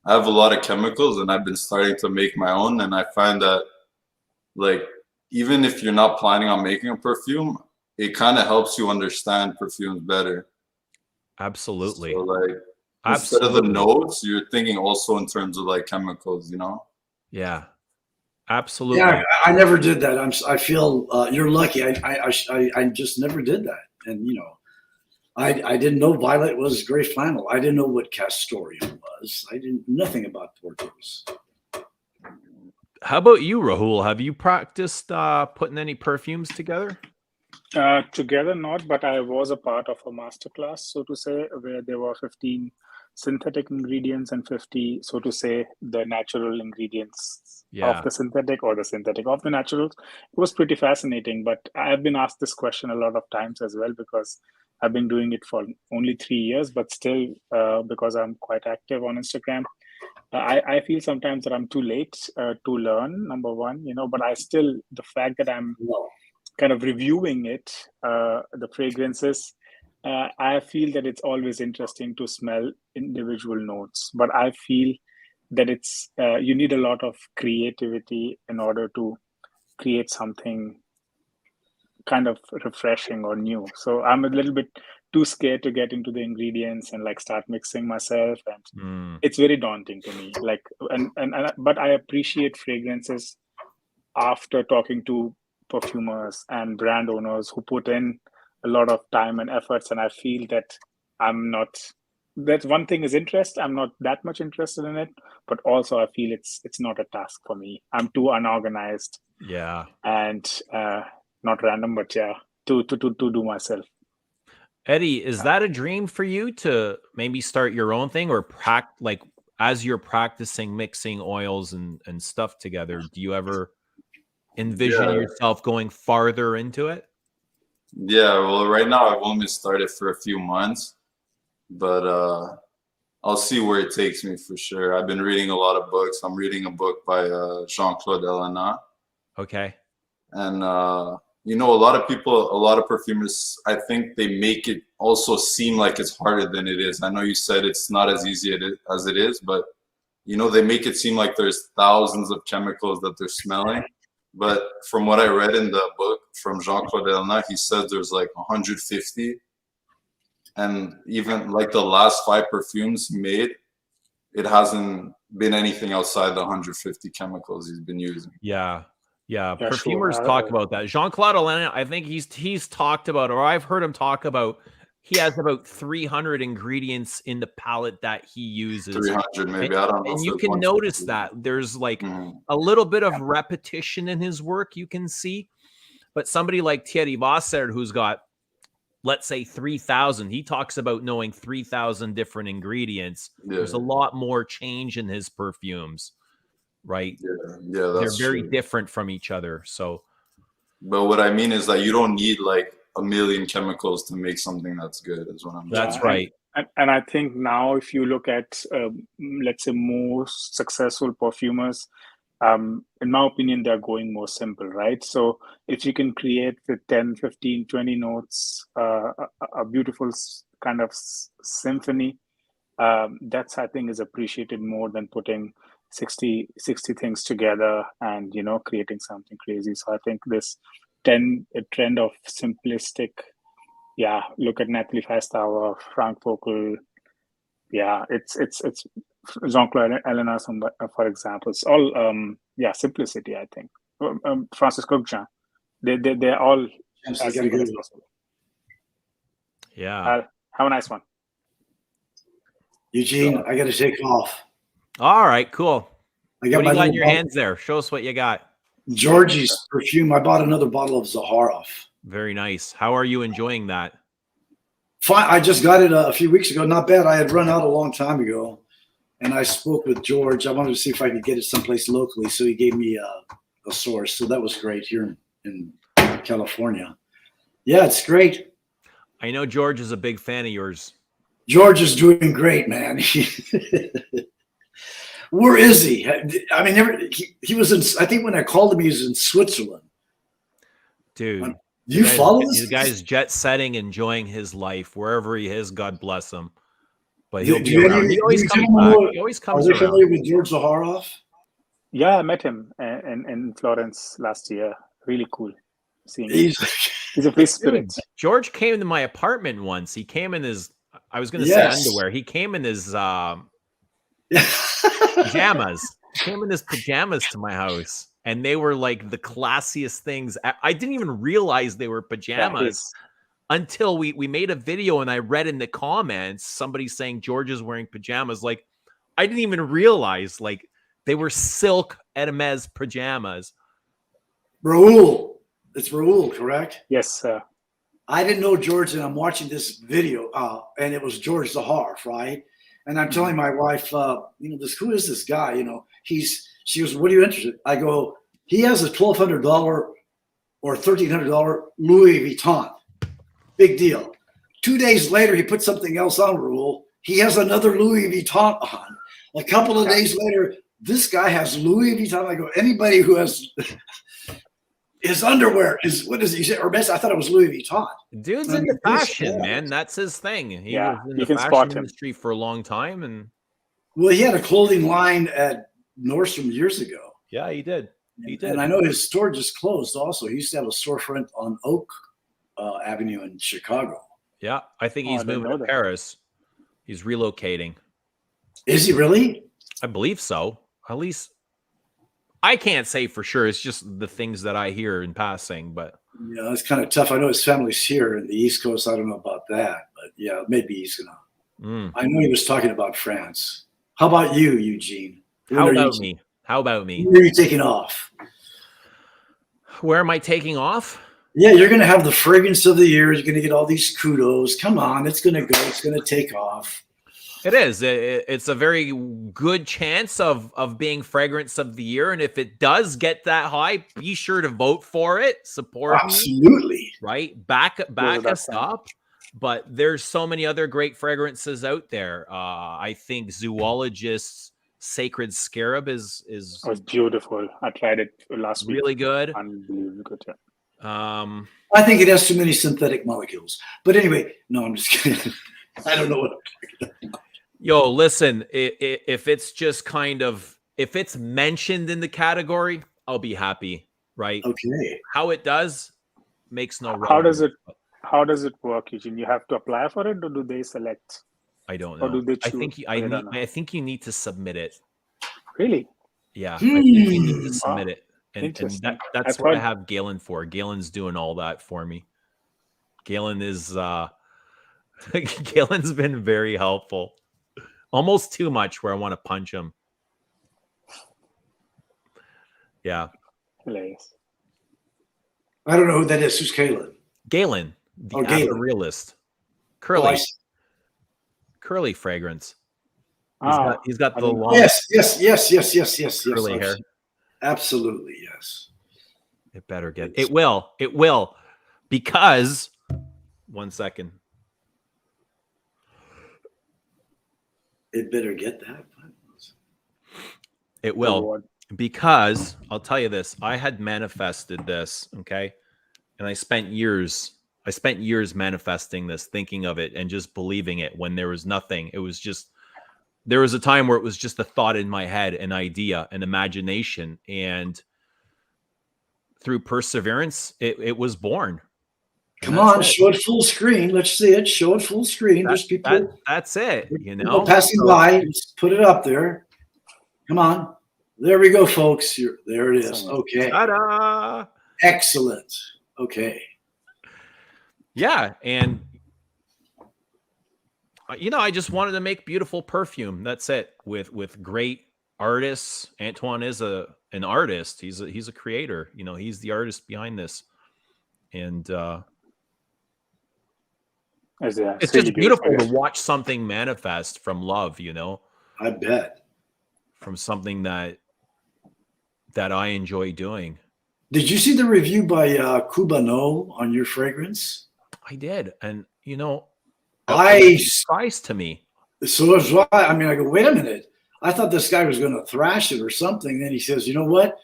I have a lot of chemicals, and I've been starting to make my own, and I find that even if you're not planning on making a perfume, it kind of helps you understand perfumes better. Absolutely. So instead of the notes, you're thinking also in terms of chemicals, Yeah, absolutely. Yeah, I never did that. I feel you're lucky. I just never did that, and I didn't know violet was gray flannel. I didn't know what castoreum was. I didn't nothing about Portos. How about you, Rahul? Have you practiced putting any perfumes together? Together, not, but I was a part of a masterclass, so to say, where there were 15 synthetic ingredients and 50, so to say, the natural ingredients of the synthetic or the synthetic of the naturals. It was pretty fascinating, but I've been asked this question a lot of times as well, because I've been doing it for only 3 years, but still, because I'm quite active on Instagram, I feel sometimes that I'm too late to learn, number one, but the fact that I'm kind of reviewing it, the fragrances, I feel that it's always interesting to smell individual notes, but I feel that it's you need a lot of creativity in order to create something kind of refreshing or new. So I'm a little bit too scared to get into the ingredients and like start mixing myself, and it's very daunting to me. Like, but I appreciate fragrances after talking to perfumers and brand owners who put in a lot of time and efforts, and I feel that I'm not. That's one thing is interest. I'm not that much interested in it, but also I feel it's not a task for me. I'm too unorganized. Yeah. And not random, but yeah, to do myself. Eddie, is that a dream for you to maybe start your own thing, or like as you're practicing mixing oils and stuff together, do you ever envision yourself going farther into it? Yeah, well, right now I've only started for a few months, but I'll see where it takes me for sure. I've been reading a lot of books. I'm reading a book by Jean-Claude Elena. Okay. And you know, a lot of people, a lot of perfumers, I think they make it also seem like it's harder than it is. I know you said it's not as easy as it is, but you know, they make it seem like there's thousands of chemicals that they're smelling. But from what I read in the book from Jean-Claude Elena, he says there's like 150. And even like the last 5 perfumes he made, it hasn't been anything outside the 150 chemicals he's been using. Yeah. Yeah, Yeah, perfumers sure. talk about that. Jean-Claude Elena, I think he's talked about, or I've heard him talk about, he has about 300 ingredients in the palette that he uses. 300 maybe, I don't know. And you can notice that there's like a little bit of repetition in his work you can see. But somebody like Thierry Vasseur, who's got, let's say 3,000, he talks about knowing 3,000 different ingredients. Yeah. There's a lot more change in his perfumes. Right. Yeah, that's they're very true. different from each other. So, but what I mean is that you don't need like a million chemicals to make something that's good. Is what I'm. That's right. And I think now, if you look at, let's say, most successful perfumers, in my opinion, they're going more simple, right? So if you can create the 10, 15, 20 notes, a beautiful kind of symphony, that's, I think, is appreciated more than putting 60 things together and, you know, creating something crazy. So I think this trend of simplistic, look at Natalie Feistauer, Frank Vogel, it's Jean-Claude Elena, for example. It's all simplicity, I think. Francis Cookjean, they're all as simple as possible. Yeah. Have a nice one. Eugene, I got to take off. All right, cool. I got what do you got in your hands there? Show us what you got. Georgie's perfume. I bought another bottle of Zaharov. Very nice. How are you enjoying that? Fine. I just got it a few weeks ago. Not bad. I had run out a long time ago, and I spoke with George. I wanted to see if I could get it someplace locally, so he gave me a source. So that was great here in California. Yeah, it's great. I know George is a big fan of yours. George is doing great, man. Where is he? I mean, he was in, I think when I called him, he was in Switzerland. Dude. Do you follow this? The guy's jet setting, enjoying his life wherever he is. God bless him. But he'll be around. He always comes back. He always comes around. Are you familiar with George Zaharov? Yeah, I met him in Florence last year. Really cool seeing him. He's a free spirit. George came to my apartment once. He came in his, I was going to say underwear. He came in his pajamas. He came in his pajamas to my house. And they were like the classiest things. I didn't even realize they were pajamas until we made a video and I read in the comments somebody saying George is wearing pajamas. Like, I didn't even realize like they were silk Hermes pajamas. Raul. It's Raul, correct? Yes, sir. I didn't know George, and I'm watching this video, and it was George Zaharov, right? And I'm telling my wife, who is this guy? You know, she goes, what are you interested in? I go, he has a $1,200 or $1,300 Louis Vuitton. Big deal. 2 days later, he put something else on, Raul. He has another Louis Vuitton on. A couple of days later, this guy has Louis Vuitton. I go, anybody who has his underwear is, what is he? Or best, I thought it was Louis Vuitton. Dude's into fashion, man. That's his thing. He was in the fashion industry for a long time. Well, he had a clothing line at Nordstrom years ago. Yeah, he did. He did. And I know his store just closed also. He used to have a storefront on Oak Avenue in Chicago. Yeah, I think Oh, I he's didn't moving know to that. Paris. He's relocating. Is he really? I believe so. At least I can't say for sure. It's just the things that I hear in passing, but Yeah, it's kind of tough. I know his family's here in the East Coast. I don't know about that, but yeah, maybe he's gonna. I know he was talking about France. How about you, Eugene? How about me? How about me? When are you taking off? Where am I taking off? Yeah, you're going to have the fragrance of the year. You're going to get all these kudos. Come on, it's going to go. It's going to take off. It is. It's a very good chance of being fragrance of the year, and if it does get that high, be sure to vote for it. Support Absolutely. me, right? Back us up. But there's so many other great fragrances out there. I think Zoologist's Sacred Scarab is It was beautiful. I tried it last week. really good. Unbelievably good. Yeah. I think it has too many synthetic molecules. But anyway, no, I'm just kidding. I don't know what. Yo, listen, if it's just kind of, if it's mentioned in the category, I'll be happy, right? Okay. How it does makes no How does relevance. How does it work, Eugene? You have to apply for it, or do they select? I don't Or know. do they I choose? think I think you need to submit it. Really? Yeah, I think you need to submit Wow. it, and Interesting. that's what I have Galen for. Galen's doing all that for me. Galen is Galen's been very helpful. Almost too much where I want to punch him. Yeah. Hilarious. I don't know who that is. Who's Kalen? Galen, the Galen. realist. Oh, I Curly. see. Curly fragrance. Ah, He's got I the didn't know. long Yes. curly hair. Absolutely, yes. It better get it will. Because 1 second. It better get that. It will. Award. Because I'll tell you this, I had manifested this, okay? And I spent years manifesting this, thinking of it and just believing it when there was nothing. It was just, there was a time where it was just a thought in my head, an idea, an imagination. And through perseverance, it was born. And Come on, it. show it full screen. Let's see it. Show it full screen. There's people. That's it. You People know, passing by. Just put it up there. Come on. There we go, folks. There it is. Okay. Ta-da! Excellent. Okay. Yeah, and I just wanted to make beautiful perfume. That's it. With great artists. Antoine is an artist. He's a creator. He's the artist behind this, and it's really just beautiful to watch something manifest from love. I bet. From something that I enjoy doing. Did you see the review by Cubano on your fragrance? I did, and it was surprise to me. So was why. I mean, I go, wait a minute. I thought this guy was going to thrash it or something. Then he says, you know what?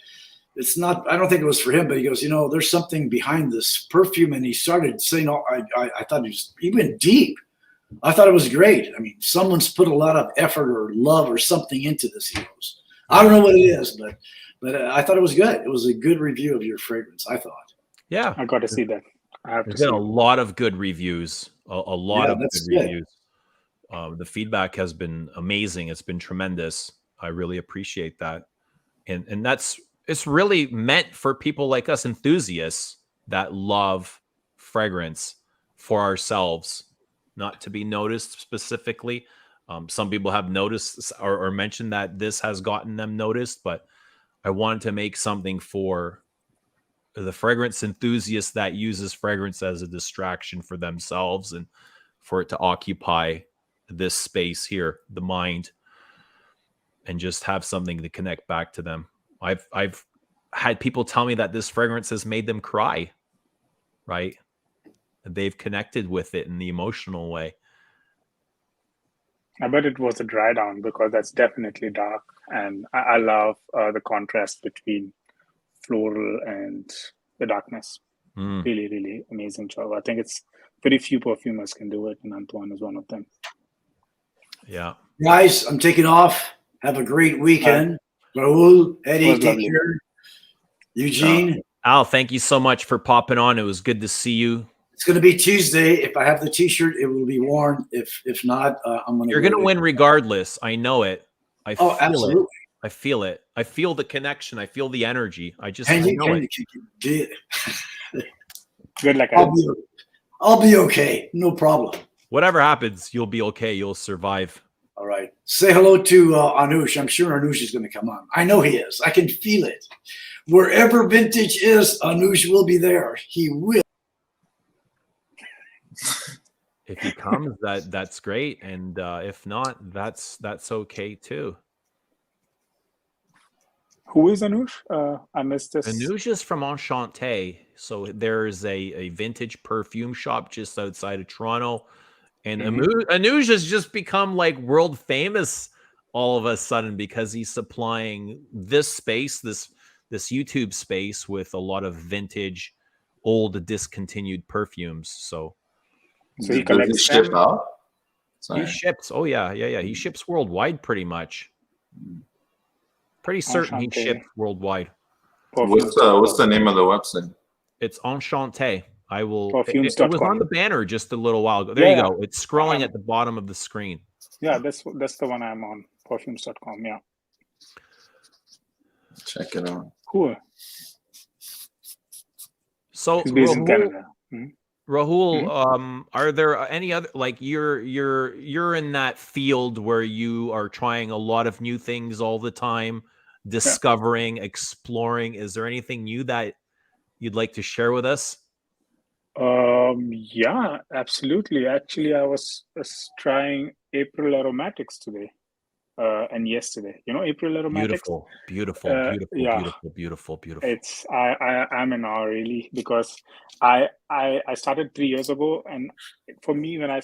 It's not. I don't think it was for him, but he goes, there's something behind this perfume, and he started saying, "Oh, I thought he went deep. I thought it was great. I mean, someone's put a lot of effort or love or something into this." He goes, I don't know what it is, but I thought it was good. It was a good review of your fragrance, I thought. Yeah, I got to see that. There's been a lot of good reviews. A lot of good reviews. The feedback has been amazing. It's been tremendous. I really appreciate that, and it's really meant for people like us enthusiasts that love fragrance for ourselves, not to be noticed specifically. Some people have noticed or mentioned that this has gotten them noticed, but I wanted to make something for the fragrance enthusiast that uses fragrance as a distraction for themselves and for it to occupy this space here, the mind, and just have something to connect back to them. I've had people tell me that this fragrance has made them cry, right? They've connected with it in the emotional way. I bet it was a dry down because that's definitely dark. And I love the contrast between floral and the darkness. Really, really amazing job. I think it's very few perfumers can do it, and Antoine is one of them. Yeah. Guys, I'm taking off. Have a great weekend. Raul, Eddie, take care. Eugene, Al, thank you so much for popping on. It was good to see you. it's going to be Tuesday. If I have the T-shirt, it will be worn. If not, I'm going to. You're going to win regardless. I know it. I feel absolutely. it. I feel it. I feel the connection. I feel the energy. I Can you know it. Good luck. I'll be okay. No problem. Whatever happens, you'll be okay. You'll survive. All right. Say hello to Anush. I'm sure Anush is going to come on. I know he is. I can feel it. Wherever vintage is, Anush will be there. He will. If he comes, that's great. And if not, that's okay too. Who is Anush? I missed this. Anush is from Enchanté. So there's a vintage perfume shop just outside of Toronto. And Anuj has just become like world famous all of a sudden because he's supplying this space, this YouTube space with a lot of vintage, old, discontinued perfumes. So he collects ship out? He ships. Oh yeah. He ships worldwide pretty much. Pretty certain he ships worldwide. What's the name of the website? It's Enchanté. I will. Perfumes. It was on the banner just a little while ago. There you go. It's scrolling at the bottom of the screen. Yeah, that's the one I'm on. Perfumes.com. Yeah. Check it out. Cool. So he's based in Canada. Rahul, are there any other, like you're in that field where you are trying a lot of new things all the time, discovering, exploring. Is there anything new that you'd like to share with us? Yeah, absolutely. Actually, I was trying April Aromatics today and yesterday. You know, April Aromatics. Beautiful. It's I'm in awe really because I started 3 years ago, and for me when I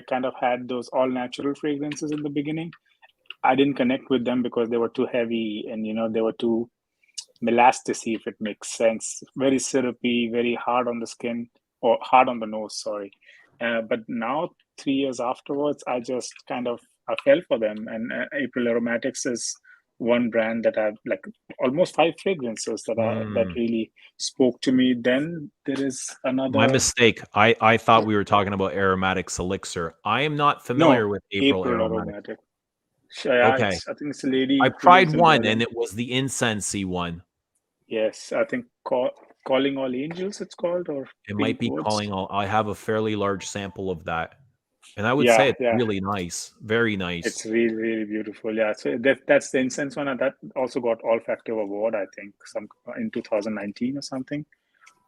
kind of had those all natural fragrances in the beginning, I didn't connect with them because they were too heavy and they were too molasses-y, if it makes sense. Very syrupy, very hard on the skin or hard on the nose. Sorry, but now 3 years afterwards, I just I fell for them, and April Aromatics is one brand that I've like almost 5 fragrances that really spoke to me. Then there is another. My mistake. I thought we were talking about Aromatics Elixir. I am not familiar with April Aromatic. Yeah, okay. I think it's a lady. I tried one, and it was the incensey one. Yes, I think Calling All Angels. It's called, or it might be Woods. Calling All. I have a fairly large sample of that. And I would say it's really nice. Very nice. It's really, really beautiful. Yeah. So that's the incense one. And that also got olfactive award, I think, in 2019 or something.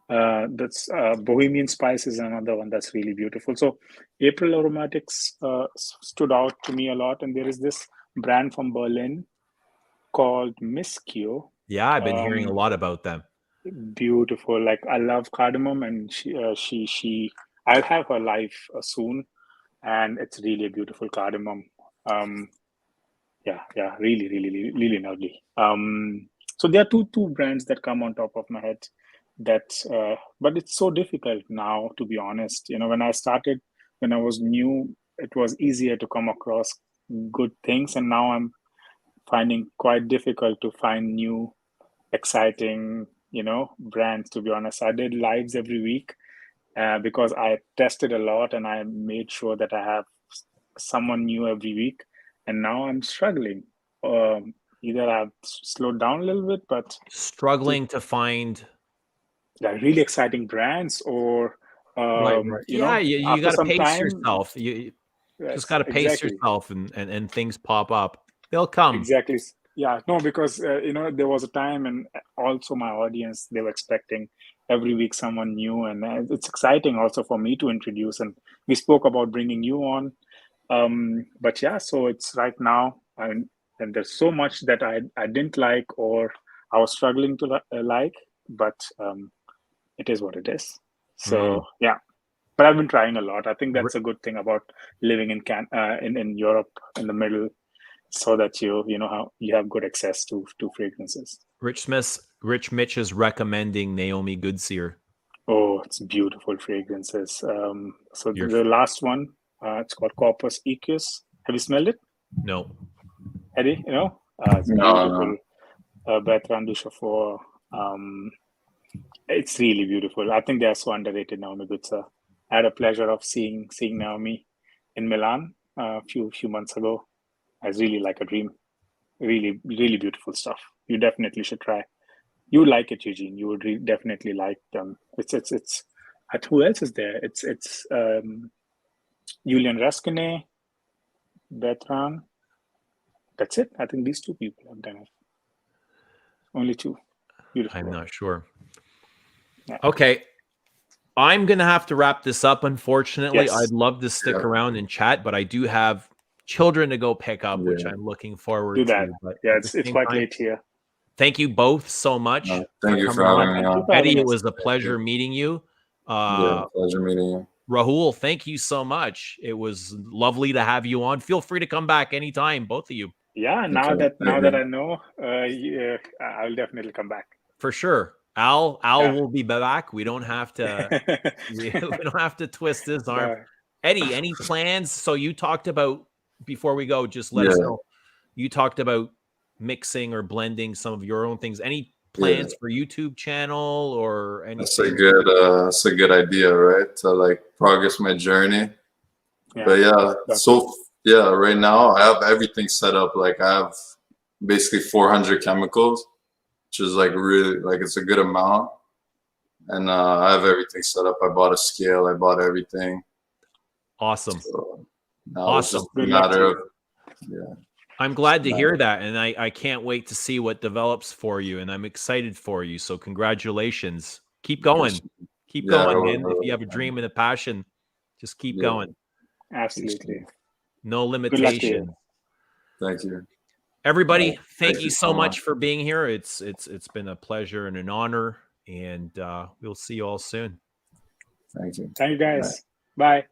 That's Bohemian Spice is another one that's really beautiful. So April Aromatics stood out to me a lot. And there is this brand from Berlin called Miss Q. Yeah, I've been hearing a lot about them. Beautiful. Like I love cardamom, and she I'll have her live soon. And it's really a beautiful cardamom. Really, really, really lovely. So there are two brands that come on top of my head. But it's so difficult now, to be honest. When I was new, it was easier to come across good things, and now I'm finding quite difficult to find new, exciting, brands. To be honest, I did lives every week. Because I tested a lot and I made sure that I have someone new every week. And now I'm struggling. Either I've slowed down a little bit, but struggling to find really exciting brands, or right. You got to pace yourself. You just got to pace yourself, and things pop up. They'll come. Exactly. Yeah, no, because there was a time, and also my audience, they were expecting every week someone new, and it's exciting also for me to introduce. And we spoke about bringing you on, but yeah, so it's right now, and there's so much that I didn't like, or I was struggling to like, but it is what it is. So yeah, but I've been trying a lot. I think that's a good thing about living in Europe, in the middle. So that you have good access to fragrances. Rich Mitch is recommending Naomi Goodseer. Oh, it's beautiful fragrances. So the last one, it's called Corpus Equus. Have you smelled it? No. Eddie, it's beautiful. Bertrand Duchaufour. It's really beautiful. I think they're so underrated, Naomi Gutsa. I had a pleasure of seeing Naomi in Milan a few months ago. I was really like a dream. Really, really beautiful stuff. You definitely should try. You would like it, Eugene. You would definitely like them. It's. Who else is there? It's Julian Raskine, Bertrand. That's it. I think these two people have done it. Only two. Beautiful. I'm not sure. Yeah. Okay. I'm going to have to wrap this up, unfortunately. Yes. I'd love to stick around and chat, but I do have children to go pick up, which I'm looking forward Do that. to. But Yeah, at the it's same quite time, late here. thank you both so much. Thank you for coming having me on. on. Eddie, it was a pleasure meeting you. Pleasure meeting you. Rahul, thank you so much. It was lovely to have you on. Feel free to come back anytime, both of you. Yeah, now that I know, I'll definitely come back. For sure. Al will be back. We don't have to we don't have to twist his arm. Eddie, any plans? So you talked about, before we go, just let us know. You talked about mixing or blending some of your own things. Any plans for YouTube channel or anything? That's a good idea, right? To like progress my journey. But right now I have everything set up. Like I have basically 400 chemicals, which is like really, like, it's a good amount. And I have everything set up. I bought a scale. I bought everything. Awesome. So now awesome. It's just a matter of, I'm glad to hear that. And I can't wait to see what develops for you. And I'm excited for you. So congratulations. Keep going. Keep going, man. If you have a dream and a passion, just keep going. Absolutely. No limitation. Thank you. Everybody, thank you so much for being here. It's been a pleasure and an honor. And we'll see you all soon. Thank you. Thank you, guys. Bye.